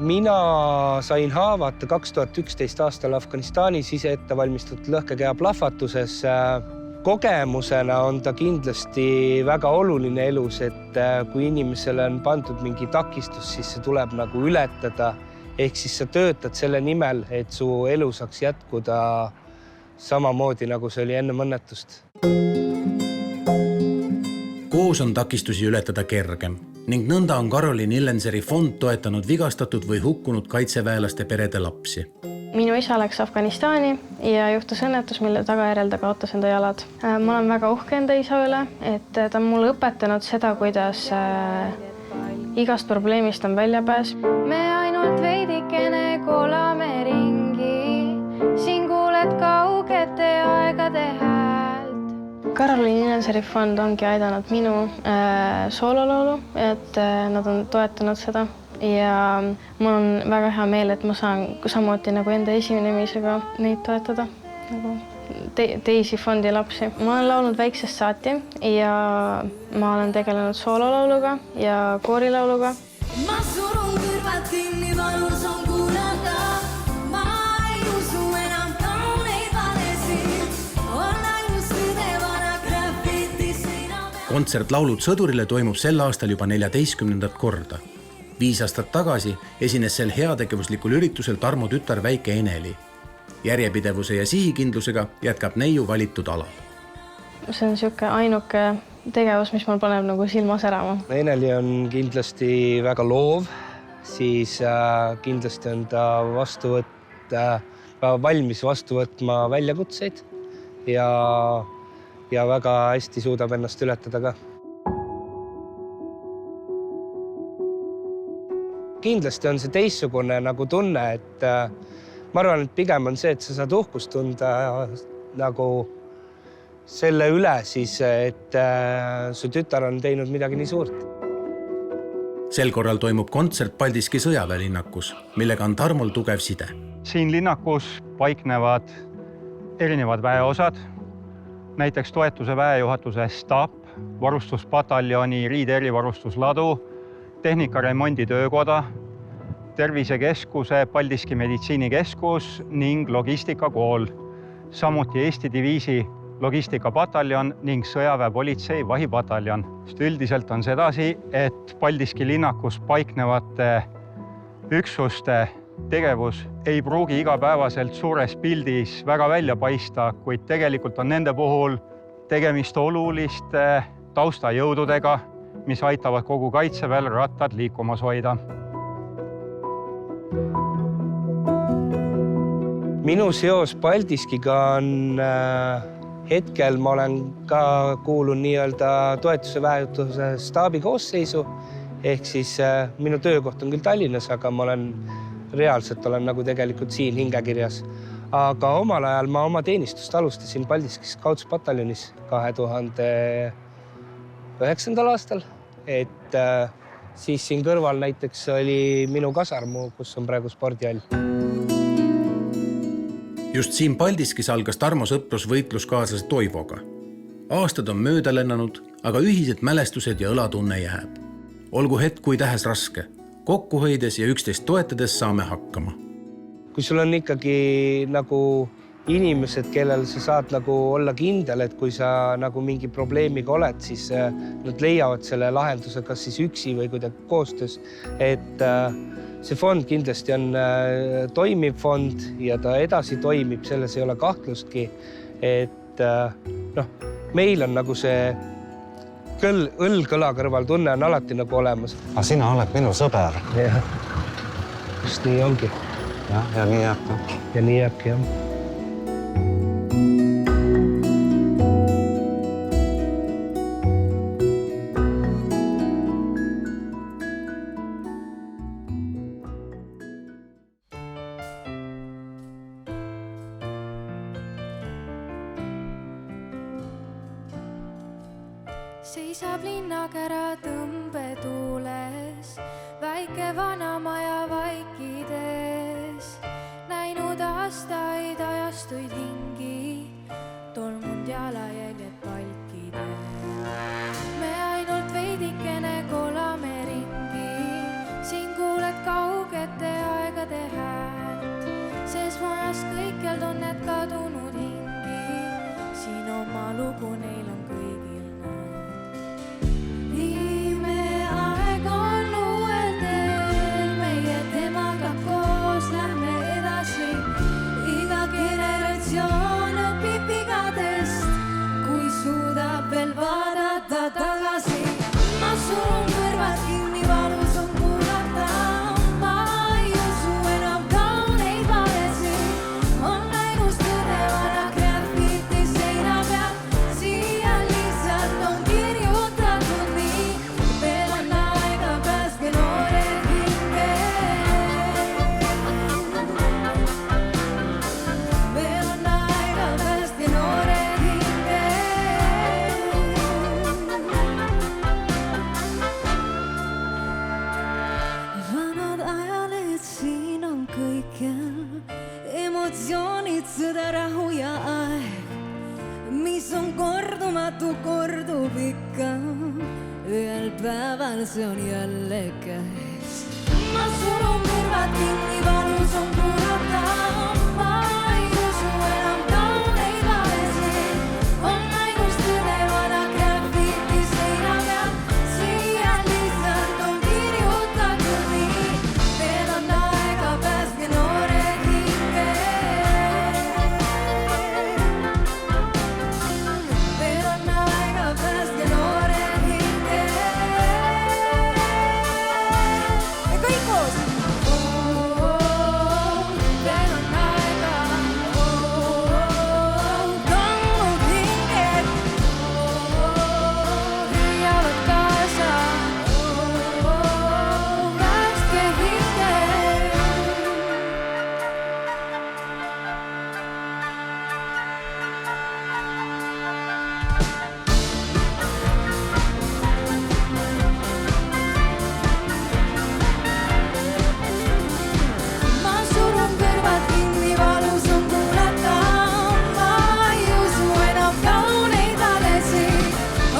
Mina sain haavata 2011 aastal Afganistanis ise ette valmistatud lõhkekeha plahvatuses. Kogemusena on ta kindlasti väga oluline elus, et kui inimesele on pandud mingi takistus, siis see tuleb nagu ületada. Ehk siis sa töötad selle nimel, et su elu saaks jätkuda samamoodi, nagu see oli enne õnnetust. Koos on takistusi ületada kergem ning nõnda on Karolin Illenseri fond toetanud vigastatud või hukkunud kaitseväelaste perede lapsi. Minu isa läks Afganistani ja juhtus õnnetus, mille tagajärjel ta kaotas enda jalad. Ma olen väga uhke enda isa üle, et ta on mulle õpetanud seda, kuidas igast probleemist on väljapääs. Me ainult veidikene kolame ringi, siin kuuled kaugete aegade häält. Karolin Illenseri fond ongi aidanud minu soololaulu, et nad on toetanud seda. Ja mul on väga hea meel, et ma saan samuti nagu enda esinemisega neid toetada, nagu teisi fondi lapsi. Ma olen laulnud väiksest saati ja ma olen tegelenud soololauluga ja koorilauluga. Ma surun kõrvad kinni, valus on kuulata. Ma ei usu enam kauneid valesid. On ainus tõde vana graffiti sina. Kontsert Laulud sõdurile toimub sel aastal juba 14. korda. 5 aastat tagasi esines sel heategevuslikul üritusel Tarmo tütar väike Eneli. Järjepidevuse ja sihikindlusega jätkab neiu valitud ala. See on siuke ainuke tegevus, mis mul paneb nagu silma särama. Eneli on kindlasti väga loov, siis kindlasti on ta valmis vastu võtma väljakutseid ja väga hästi suudab ennast ületada ka. Kindlasti on see teissugune nagu tunne, et ma arvan, et pigem on see, et sa saad uhkust tunda nagu selle üle siis, et su tütar on teinud midagi nii suurt. Sel korral toimub kontsert Paldiski sõjaväelinnakus, millega on Tarmol tugev side. Siin linnakus paiknevad erinevad väeosad, näiteks toetuse väejuhatuse staap, varustuspataljoni riide erivarustusladu, tehnikaremondi töökoda, tervisekeskuse Paldiski meditsiinikeskus ning logistikakool, samuti Eesti diviisi logistikapataljon ning sõjaväepolitsei vahipataljon. Üldiselt on sedasi, et Paldiski linnakus paiknevate üksuste tegevus ei pruugi igapäevaselt suures pildis väga välja paista, kuid tegelikult on nende puhul tegemist oluliste taustajõududega, mis aitavad kogu kaitseväel rattad liikumas hoida. Minu seos Paldiskiga on hetkel, ma olen ka kuulun nii-öelda toetuse väejutuse staabi koosseisu, ehk siis minu töökoht on küll Tallinnas, aga ma reaalselt olen nagu tegelikult siin hingekirjas. Aga omal ajal ma oma teenistust alustasin Paldiskis kautspataljonis 2009. aastal, et siis siin kõrval näiteks oli minu kasarmu, kus on praegu spordihall. Just siin Paldiskis algas Tarmo sõprus võitluskaaslase Toivoga. Aastad on mööda lennanud, aga ühised mälestused ja õlatunne jääb. Olgu hetk kui tähes raske, kokku hoides ja üksteist toetades saame hakkama. Kui sul on ikkagi nagu inimesed, kellel sa saad nagu olla kindel, et kui sa nagu mingi probleemiga oled, siis nad leiavad selle lahenduse kas siis üksi või kuidagi koostöös. Et see fond kindlasti on toimiv fond ja ta edasi toimib, selles ei ole kahtlustki. Et meil on nagu see õlg kõla kõrval tunne on alati nagu olemas. Aga sina oled minu sõber. Jah, just nii ongi. Ja nii jääbki. Ja nii jääbki, jah. Seisab linnakära tõmbetuules, väike vana maja vaikides, näinud aastaid ajastuid hingi, tolmunud jalajäljed palkides. Me ainult veidikene kolame ringi, siin kuuled kaugete aegade häält, sees majas kõikjal tunned kadunud hingi, siin oma lugu neil on kõigil näed. Viime aeg on uuel teel, meie temaga koos lähme edasi, iga generatsioon õpib vigadest, kui suudab veel vaadata tagasi. Ma surun kõrvad kinni, valus on kuulata, ma ei usu enam kauneid valesid, on ainus tõde vana graffiti seina peal, siia lihtsalt on kirjutatud nii, veel on aega pääske noored hinge. Veel on aega pääske noored hinge. Vanad ajalehed siin on kõikjal, emotsioonid, sõda, rahu ja aeg, mis on kordumatu, kordub ikka, ühel päeval see on jälle käes. Ma surun kõrvad kinni, valus on kuulata, ma ei usu enam kauneid valesid, on ainus tõde vana graffiti seina peal, siia lihtsalt on kirjutatud nii, veel on aega pääske noored hinge. Veel on aega pääske noored hinge. Ja kõik koos! Veel on aega, kangud hinged, hüüavad kaasa, pääske hinge. Ma surun kõrvad kinni, valus on kuulata, ma ei usu enam kauneid valesid,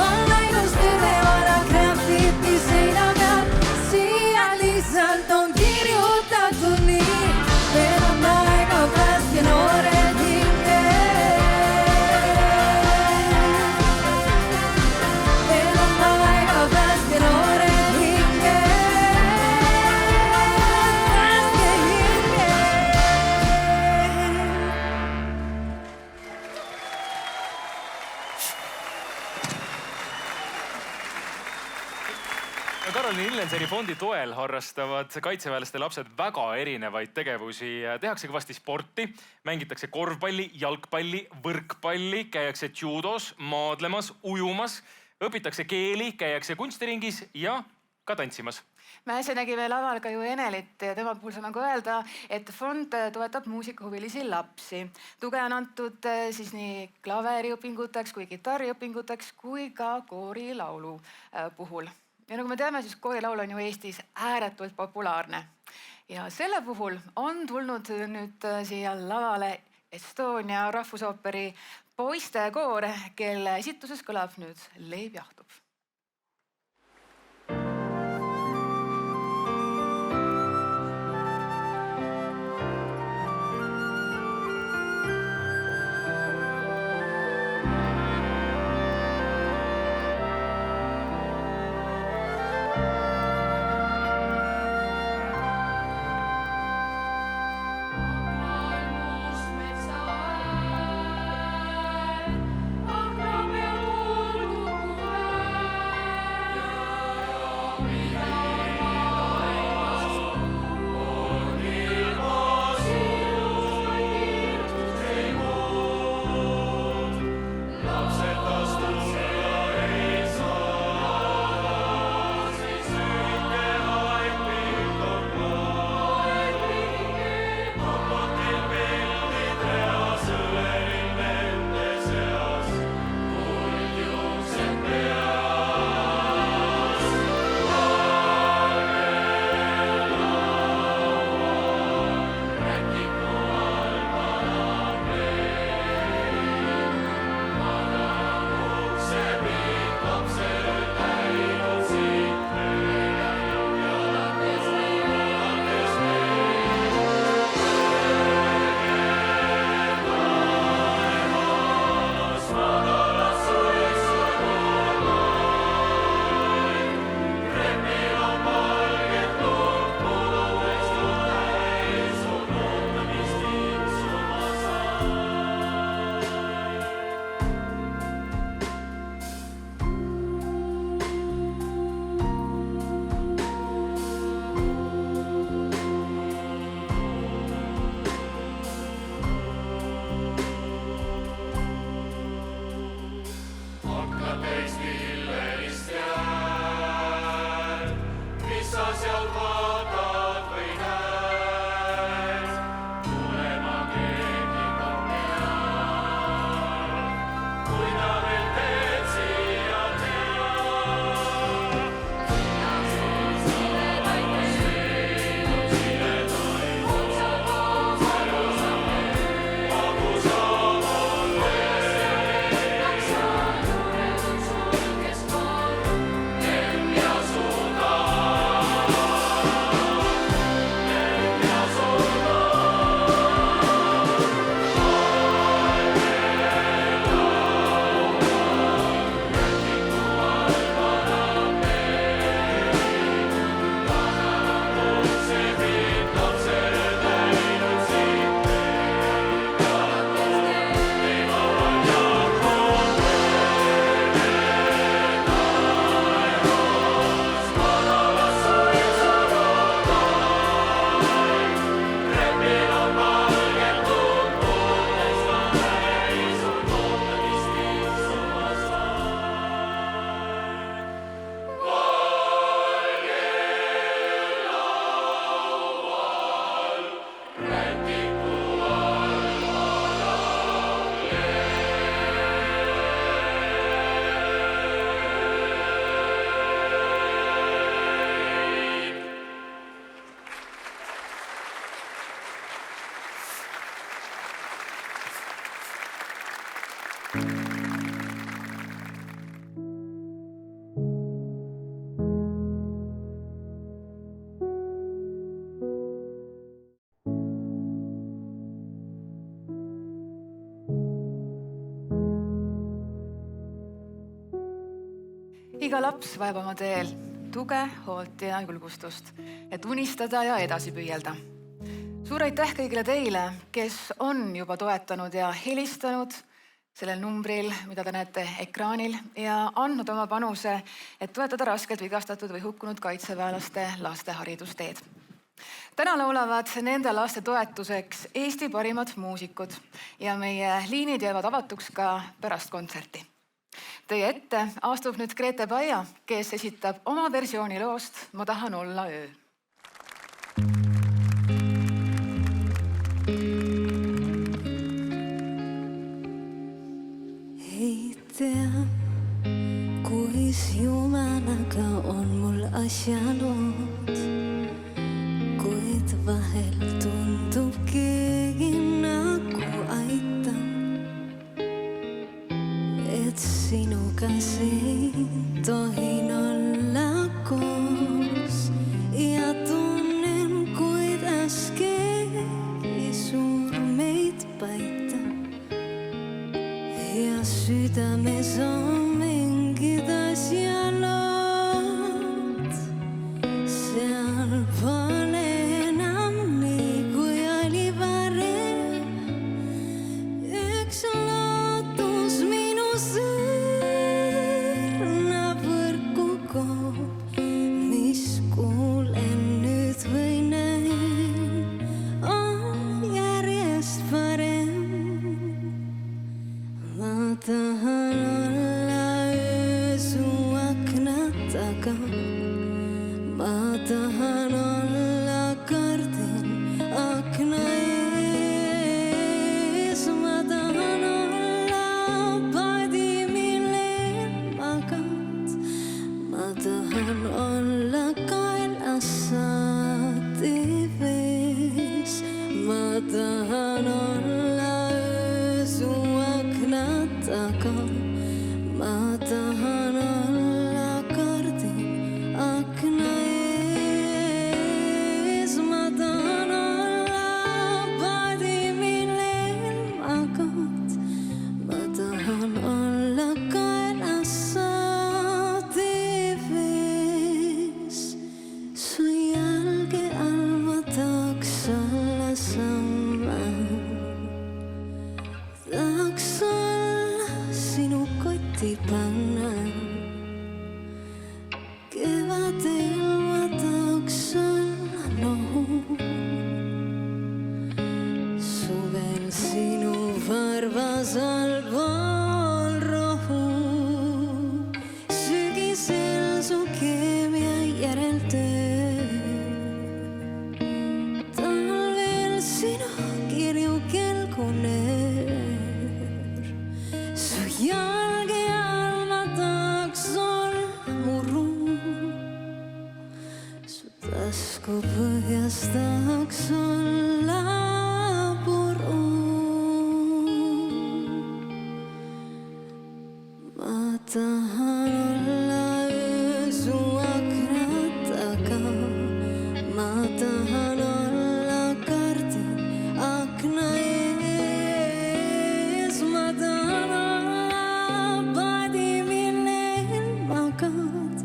on ainus tõde vana graffiti seina peal, siia lihtsalt on kirjutatud nii, veel on aega pääske noored hinge. Veel on aega pääske noored hinge. Pääske hinge. Karoliin Illenseri fondi toel harrastavad kaitseväelaste lapsed väga erinevaid tegevusi. Tehakse kõvasti sporti, mängitakse korvpalli, jalgpalli, võrkpalli, käiakse judos, maadlemas, ujumas, õpitakse keeli, käiakse kunstiringis ja ka tantsimas. Me äsja nägime laval ka ju Enelit ja tema puhul saan nagu öelda, et fond toetab muusikahuvilisi lapsi. Tuge on antud siis nii klaveriõpinguteks kui kitarriõpinguteks kui ka koorilaulu puhul. Ja nagu me teame, siis koorilaul on ju Eestis ääretult populaarne. Ja selle puhul on tulnud nüüd siia lavale Estonia Rahvusooperi poistekoor, kelle esituses kõlab nüüd Leib jahtub. Akna peal kuuldu, Iga laps vajab oma teel tuge, hoolt ja julgustust, et unistada ja edasi püüelda. Suur aitäh kõigile teile, kes on juba toetanud ja helistanud sellel numbril, mida te näete ekraanil ja andnud oma panuse, et toetada raskelt vigastatud või hukkunud kaitseväelaste laste haridusteed. Täna laulavad nende laste toetuseks Eesti parimad muusikud ja meie liinid jäävad avatuks ka pärast kontserti. Teie ette astub nüüd Grete Baia, kes esitab oma versiooni loost Ma tahan olla öö. Ei tea, kuis jumalaga on mul asjalood, kuid vahel tundub keegi nagu aitab. Et sinuga siin tohin olla koos ja tunnen, kuidas keegi suur meid paitab. Ja südames on mingid asjalood, seal pole enam nii, kui oli varem. Üks lootus minu sõrna võrku koob, mis kuulen nüüd või näin, on järjest parem. Ma tahan olla öö su akna taga, ma tahan olla kardin akna ees, ma tahan olla padi, millel magad, ma tahan olla kaelas saati vees, ma tahan olla öö su akna taga, ma tahan olla kardin akna ees, ma tahan olla padi, millel magad, ma tahan olla kaelas saati vees. Su jalge all ma tahaks olla sama. Tahaks olla sinu kotipanna. Kevadel ma tahaks olla nohu. Suvel sinu varvas all pool rohu. Sügisel su keemia järel töö. Talvel sinu kirju kelgunöör. Su jalge all ma tahaks olla muru. Su tasku põhjas tahaks olla puru. Ma tahan olla öö su akna taga, ma tahan olla kardin akna ees, ma tahan olla padi, millel magad,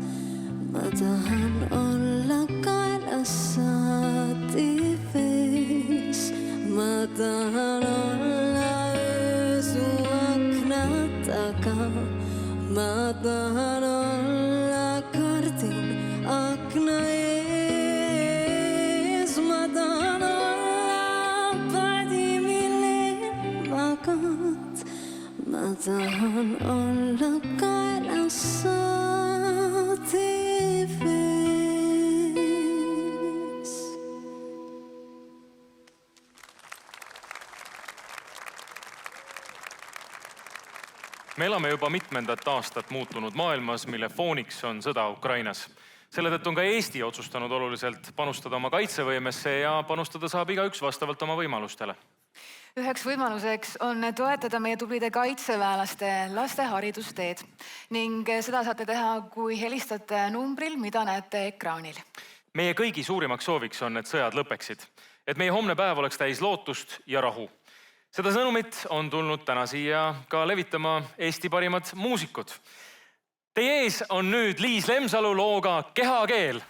ma tahan olla kaelas saati vees, ma tahan olla öö su akna taga, ma tahan olla kardin akna ees, ma tahan olla padi, millel magad, ma tahan olla kaelas saati vees. Me elame juba mitmendat aastat muutunud maailmas, mille fooniks on sõda Ukrainas. Selle tõttu on ka Eesti otsustanud oluliselt panustada oma kaitsevõimesse ja panustada saab igaüks vastavalt oma võimalustele. Üheks võimaluseks on toetada meie tublide kaitseväelaste laste haridusteed ning seda saate teha, kui helistate numbril, mida näete ekraanil. Meie kõigi suurimaks sooviks on, et sõjad lõpeksid, et meie homne päev oleks täis lootust ja rahu. Seda sõnumit on tulnud täna siia ka levitama Eesti parimad muusikud. Teie ees on nüüd Liis Lemsalu looga Kehakeel.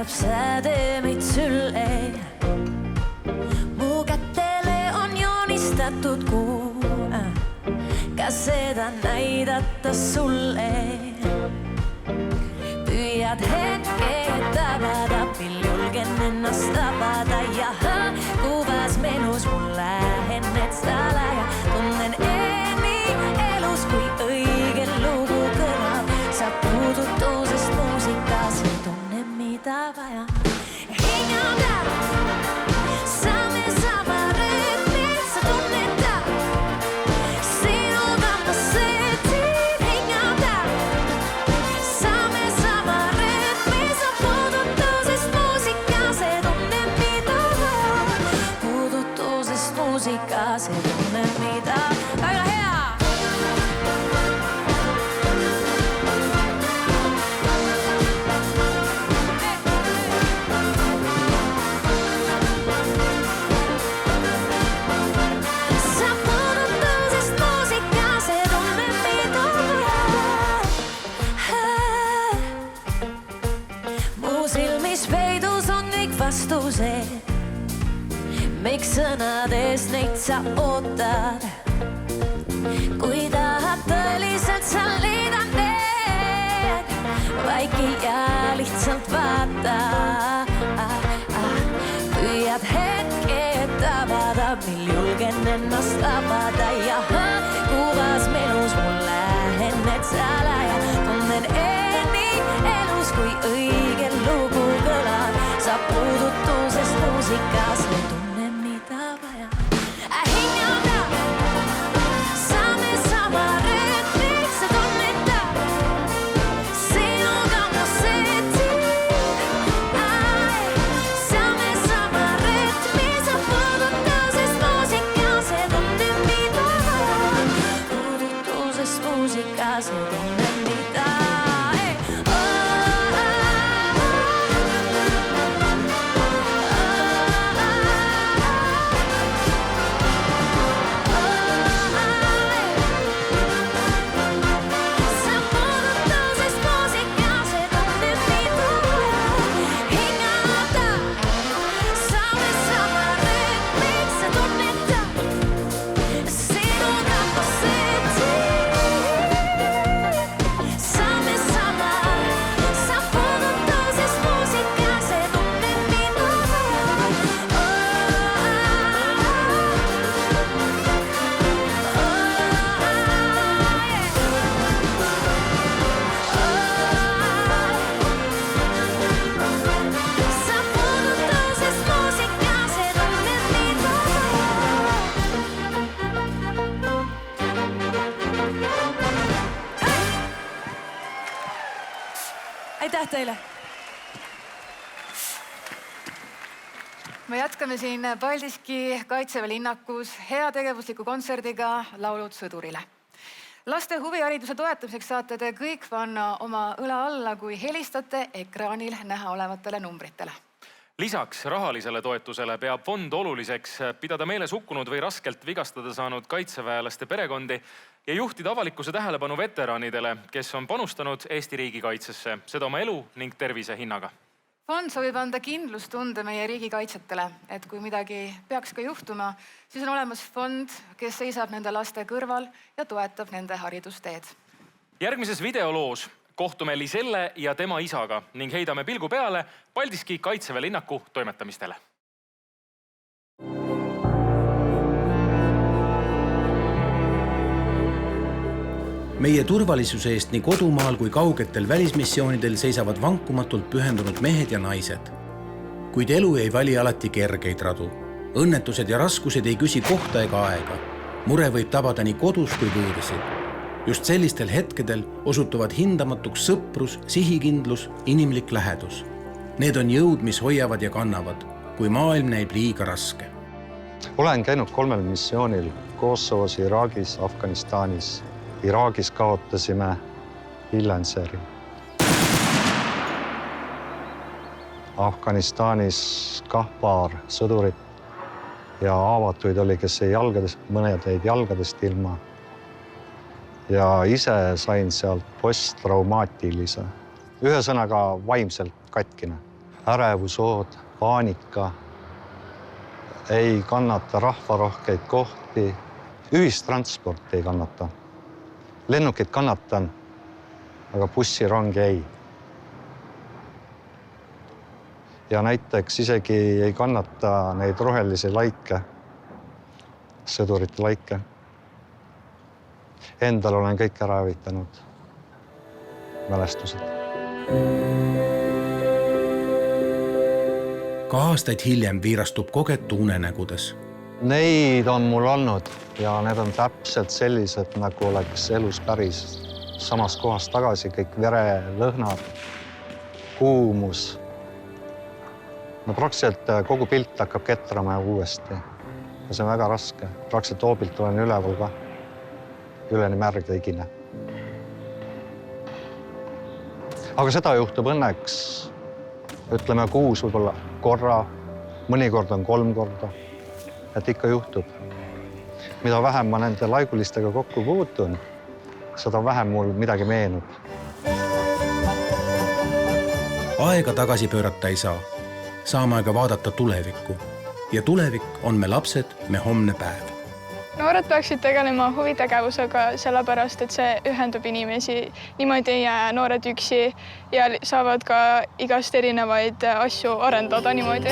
Säde meid sülle. Mu kätele on joonistatud kuu. Kas seda näidata sulle? Püüad hetke tabada, mil julgen ennast tabada. Ja kuvas menus mul lähen need salaja. Tunnen elus, kui õige lugu kõlab. Sa puudutusest muusikas ja tunne mida vaja. Hingada, saame sama rütmi, sa tunneta. Sinuga ma seetin. Hingada, saame sama rütmi, sa puudutusest muusika, see tunne mida vaja. Puudutusest muusika, see tunne mida väga hea. Miks sõnades neid sa ootad? Kui tahad tõeliselt, sa leidan need. Vaiki ja lihtsalt vaata. Püüad hetke tabada, mil julgen ennast avada. Ja kuvas menus mul lähen need salaja. Tunnen elus, kui õige lugu kõlab. Sa puudutusest muusikas ja tunne mida vaja. Hingada, saame sama rütmi, sa tunneta. Sinuga ma seetin. Saame sama rütmi, sa puudutusest muusikas ja tunne mida vaja. Puudutusest muusikas ja tunne mida vaja. Aitäh teile! Me jätkame siin Paldiski Kaitseväe linnakus heategevusliku kontserdiga Laulud sõdurile. Laste huvihariduse toetamiseks saate te kõik panna oma õla alla, kui helistate ekraanil näha olevatele numbritele. Lisaks rahalisele toetusele peab fond oluliseks pidada meeles hukkunud või raskelt vigastada saanud kaitseväelaste perekondi ja juhtida avalikkuse tähelepanu veteranidele, kes on panustanud Eesti riigi kaitsesse, seda oma elu ning tervise hinnaga. Fond soovib anda kindlustunde meie riigi kaitsjatele, et kui midagi peaks ka juhtuma, siis on olemas fond, kes seisab nende laste kõrval ja toetab nende haridusteed. Järgmises videoloos kohtume Liselle ja tema isaga ning heidame pilgu peale Paldiski Kaitseväe linnaku toimetamistele. meie turvalisuse eest nii kodumaal kui kaugetel välismissioonidel seisavad vankumatult pühendunud mehed ja naised. Kuid elu ei vali alati kergeid radu. Õnnetused ja raskused ei küsi kohta ega aega. Mure võib tabada nii kodus kui võõrsil. Just sellistel hetkedel osutuvad hindamatuks sõprus, sihikindlus, inimlik lähedus. Need on jõud, mis hoiavad ja kannavad, kui maailm näib liiga raske. Olen käinud 3 missioonil Kosovos, Iraagis, Afganistanis. Iraagis kaotasime Ilenseri. Afganistanis kah paar sõdurit ja haavatuid oli, kes ei jalgadest, mõned jäid jalgadest ilma. Ja ise sain sealt posttraumaatilise. Ühesõnaga vaimselt katkine. Ärevusood, paanika, ei kannata rahvarohkeid kohti, ühistransport ei kannata. Lennukid kannatan, aga bussirongi ei. Ja näiteks isegi ei kannata neid rohelisi laike, sõdurite laike. Endal olen kõik ära hävitanud mälestused. Ka aastaid hiljem viirastub kogetu unenägudes. Neid on mul olnud ja need on täpselt sellised, nagu oleks elus päris samas kohas tagasi, kõik verelõhnad, kuumus. No praktiliselt kogu pilt hakkab ketrama uuesti ja see on väga raske. Praktiliselt hoobilt olen üleval ka, üleni märg ja igine. Aga seda juhtub õnneks, ütleme 6 võib-olla korra, mõnikord on 3 korda. Et ikka juhtub. Mida vähem ma nende laigulistega kokku puutun, seda vähem mul midagi meenub. Aega tagasi pöörata ei saa. Saame aega vaadata tulevikku. Ja tulevik on me lapsed, me homne päev. Noored peaksid tegelema huvitegevusega sellepärast, et see ühendab inimesi. Niimoodi ei jää noored üksi ja saavad ka igast erinevaid asju arendada niimoodi.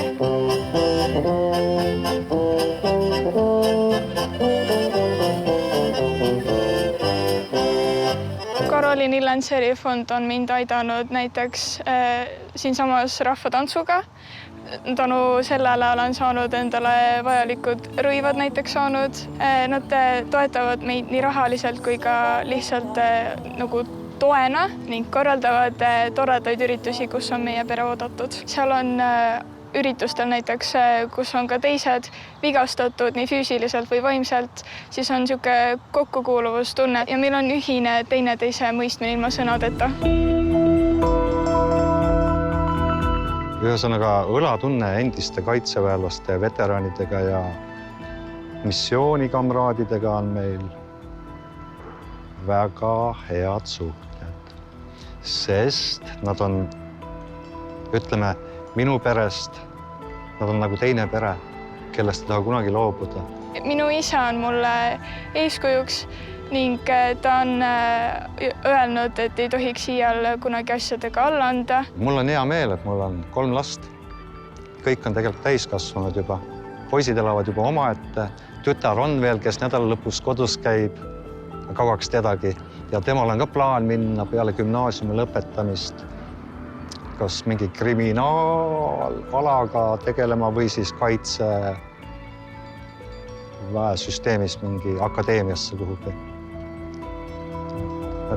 Karoliin Ilenseri fond on mind aidanud näiteks siinsamas rahvatantsuga. Tänu sellele olen saanud endale vajalikud rõivad näiteks saanud. Nad toetavad meid nii rahaliselt kui ka lihtsalt nagu toena ning korraldavad toredaid üritusi, kus on meie pere oodatud. Seal on üritustel näiteks, kus on ka teised vigastatud nii füüsiliselt või vaimselt, siis on niisugune kokkukuuluvustunne ja meil on ühine teineteise mõistmine ilma sõnadeta. Ühesõnaga õlatunne endiste kaitseväelaste ja veteranidega ja missioonikamraadidega on meil väga head suhted, sest nad on, ütleme, minu perest, nad on nagu teine pere, kellest ei taha kunagi loobuda. Minu isa on mulle eeskujuks ning ta on öelnud, et ei tohiks iial kunagi asjadega alla anda. Mul on hea meel, et mul on 3 last. Kõik on tegelikult täiskasvanud juba. Poisid elavad juba omaette. Tütar on veel, kes nädala lõpus kodus käib kauaks tedagi. Ja temal on ka plaan minna peale gümnaasiumi lõpetamist kas mingi kriminaalalaga tegelema või siis kaitseväesüsteemis mingi akadeemiasse kuhugi.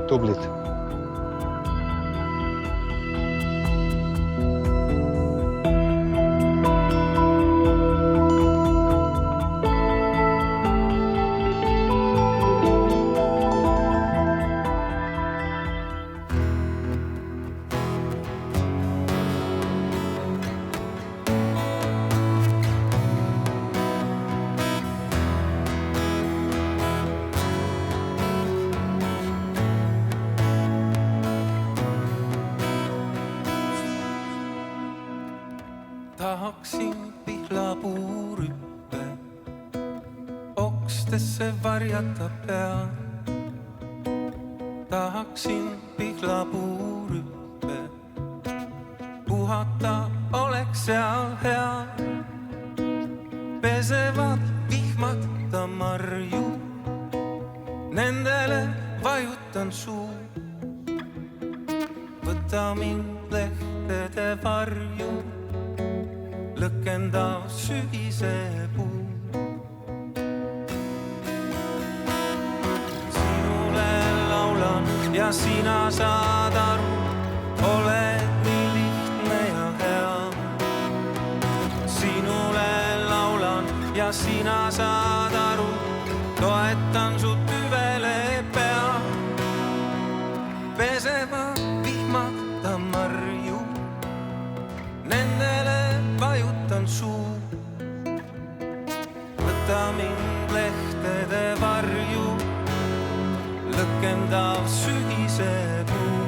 Tublid. Tahaksin pihlapuurüppe okstesse varjata pea. Tahaksin pihlapuurüppe puhata oleks seal hea. Pesevad vihmata marju, nendele vajutan suu. Võta mind lehtede varju, lõkendav sügise puu. Sinule laulan ja sina saad aru, oled nii lihtne ja hea. Sinule laulan ja sina saad aru, toetan su tüvele pea. Pesevad vihmad ta marju, nendele vajutan suu. Võta mind lehtede varju, lõkendav sügise puu.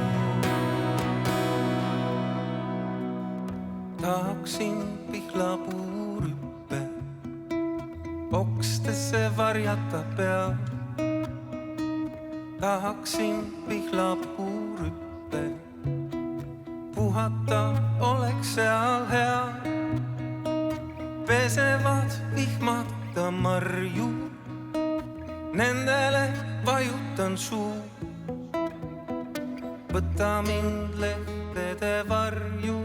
Tahaksin pihlapuurüppe okstesse varjata pea. Tahaksin pihlapuurüppe puhata, oleks seal hea. Pesevad vihmad ta marju, nendele vajutan suu. Võta mind lehtede varju,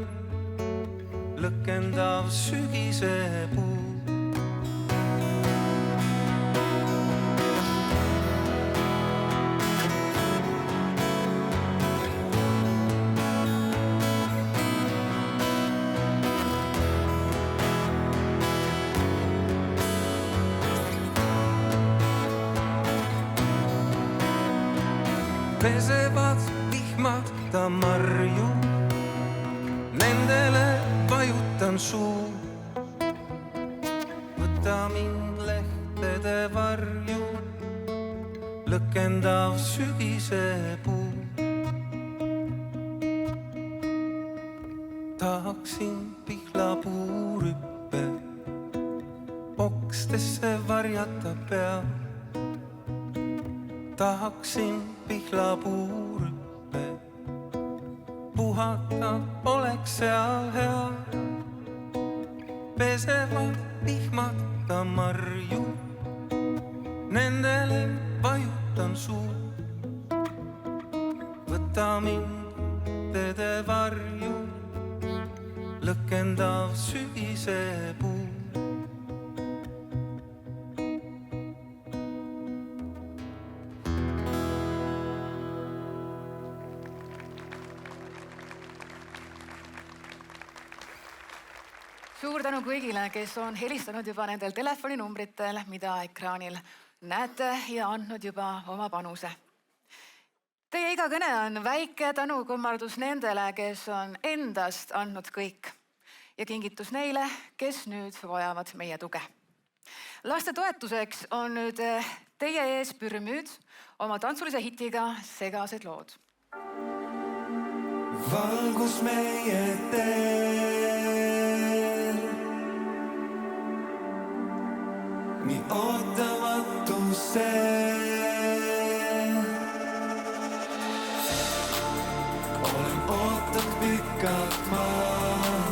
lõkendav sügise puu. Pesevad vihmad ta marju, nendele vajutan suu. Võta mind lehtede varju, lõkendav sügise puu. Tahaksin pihlapuurüppe okstesse varjata pea. Tahaksin pihlapuurüppe puhata, oleks seal hea. Pesevad vihmad ta marju, nendele vajutan suu. Võta mind tede varju, lõkendav sügise puu. Suur tänu kõigile, kes on helistanud juba nendel telefoninumbritel, mida ekraanil näete ja andnud juba oma panuse. Teie iga kõne on väike tänukummardus nendele, kes on endast andnud kõik ja kingitus neile, kes nüüd vajavad meie tuge. Laste toetuseks on nüüd teie ees Pürmüüd oma tantsulise hitiga Segased lood. Valgus meie teel, nii ootamatu see. Olen ootanud pikalt maa,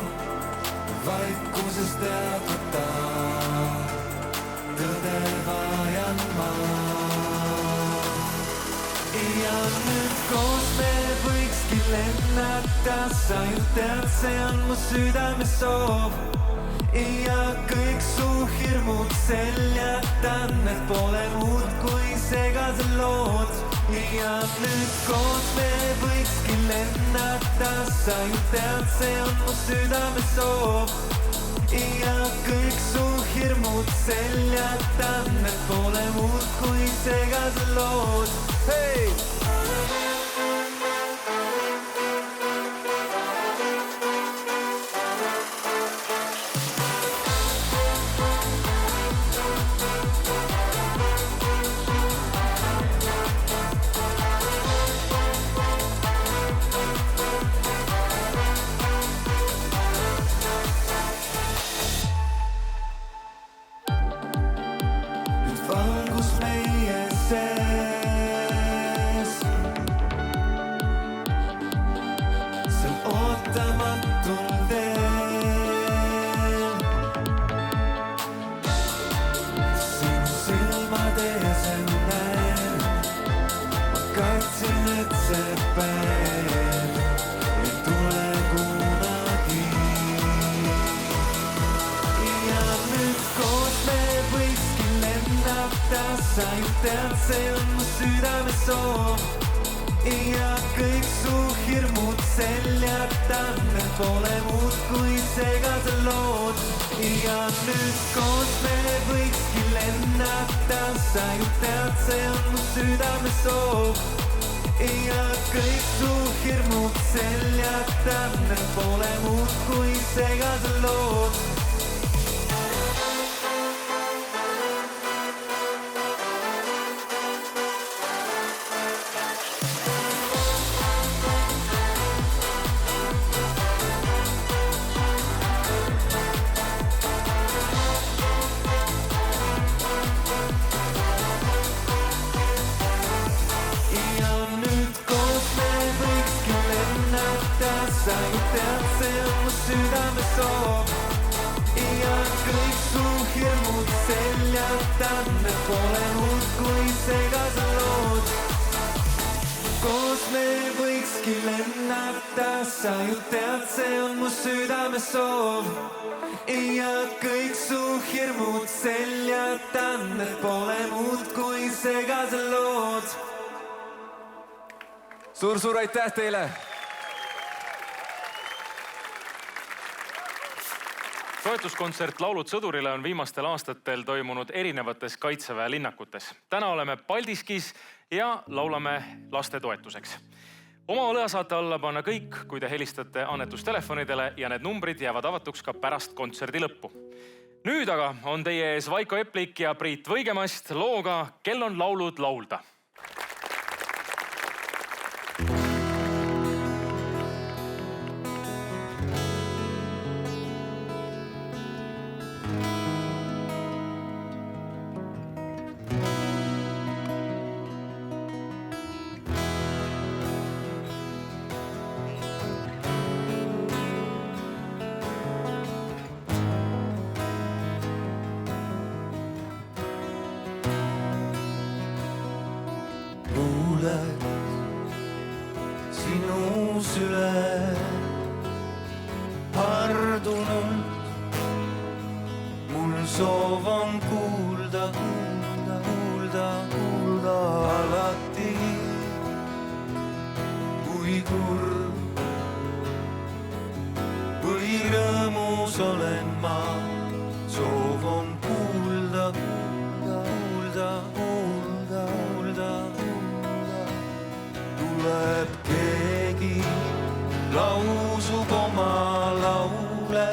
vaikuses teadmata, tõde vajan maa. Ja nüüd koos me võikski lennata, sa ju tead, see on mu südame soov. Ja kõik su hirmud seljatan, et pole muud kui segased lood. Ja nüüd koos me võikski lennata, sa ju tead, see on mu südame soov. Ja kõik su hirmud seljatan, et pole muud kui segased lood. Hei! Valgus meie sees. lennata, sa ju tead, see on mu südame soov. Ja kõik su hirmud seljatan, need pole muud kui segased lood. Ja nüüd koos me võikski lennata, sa ju tead, see on mu südame soov. Ja kõik su hirmud seljatan, need pole muud kui segased lood. Sa ju tead, see on mu südame soov. Ja kõik su hirmud seljatan, need pole muud kui segased lood. Koos me võikski lennata, sa ju tead, see on mu südame soov. Ja kõik su hirmud seljatan, need pole muud kui segased lood. Suur aitäh teile! Toetuskontsert Laulud sõdurile on viimastel aastatel toimunud erinevates Kaitseväe linnakutes. Täna oleme Paldiskis ja laulame laste toetuseks. Oma õle saate alla panna kõik, kui te helistate annetustelefonidele ja need numbrid jäävad avatuks ka pärast kontserdi lõppu. Nüüd aga on teie ees Vaiko Eplik ja Priit Võigemast looga Kel on laulud laulda. Sinu süle hardunud, mul soov on kuulda alati, kui kurb või rõõmus olen ma, soov on kuulda. Tuleb keegi, lausub oma laule,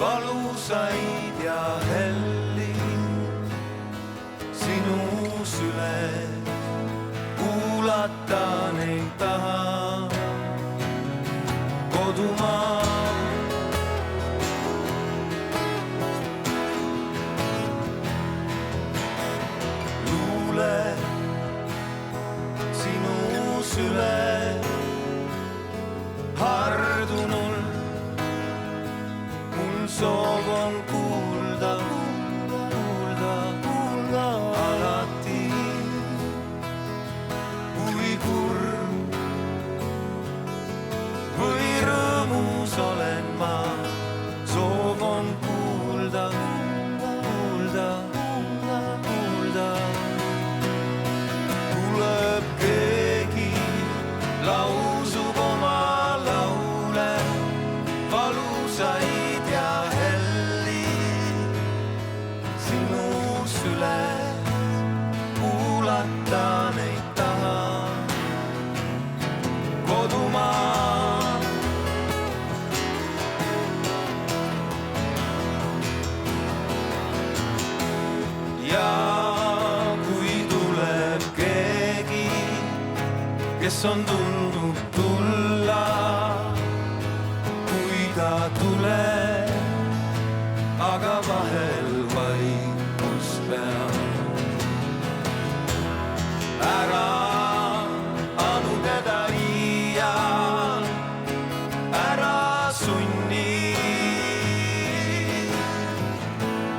valusaid ja helli. Sinu süles kuulata neid taha. Kodumaa luule süle hardunul, mul soov on kuulda alati, kui kurb või rõõmus olen ma, soov on kuulda. Tuleb keegi, lausub oma laule, valusaid ja helli. Sinu süles kuulata neid taha. Kodumaa ja kes on tundnud tulla, kui ta tuleb, aga vahel vaikus peab. Ära anu teda iial, ära sunni,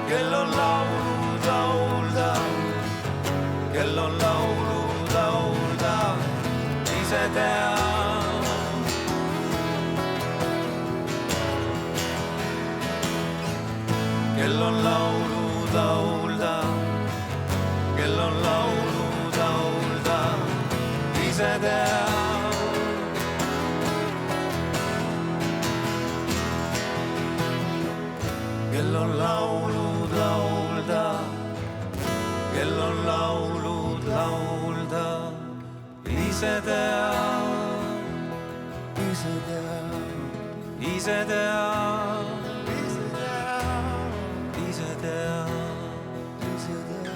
kel on laulud laulda, kel on laulud laulda. Ise teab, kel on laulud laulda, ise tean, ise tean, ise tean, ise tean, ise tean, ise tean.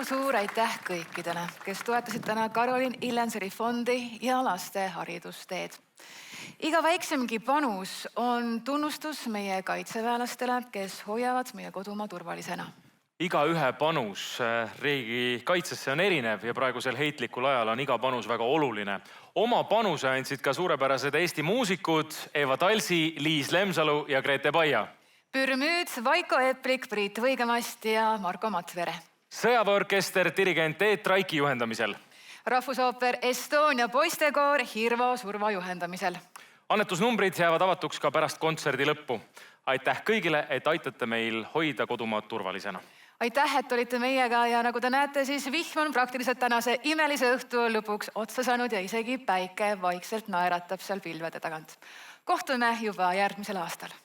Suur aitäh kõikidele, kes toetasid täna Karolin Illenseri fondi ja laste haridusteed. Iga väiksemgi panus on tunnustus meie kaitseväelastele, kes hoiavad meie kodumaa turvalisena. Igaühe panus riigi kaitsesse on erinev ja praegusel heitlikul ajal on iga panus väga oluline. Oma panuse andsid ka suurepärased Eesti muusikud Eva Talsi, Liis Lemsalu ja Grete Baia. Pürmüüd, Vaiko Eplik, Priit Võigemast ja Marko Matvere. Sõjaväeorkester dirigent Teet Raiki juhendamisel. Rahvusooper Estonia poistekoor Hirvo Surva juhendamisel. Annetusnumbrid jäävad avatuks ka pärast kontserdi lõppu. Aitäh kõigile, et aitate meil hoida kodumaad turvalisena. Aitäh, et olite meiega ja nagu te näete, siis vihm on praktiliselt tänase imelise õhtu lõpuks otsa saanud ja isegi päike vaikselt naeratab seal pilvede tagant. Kohtume juba järgmisel aastal.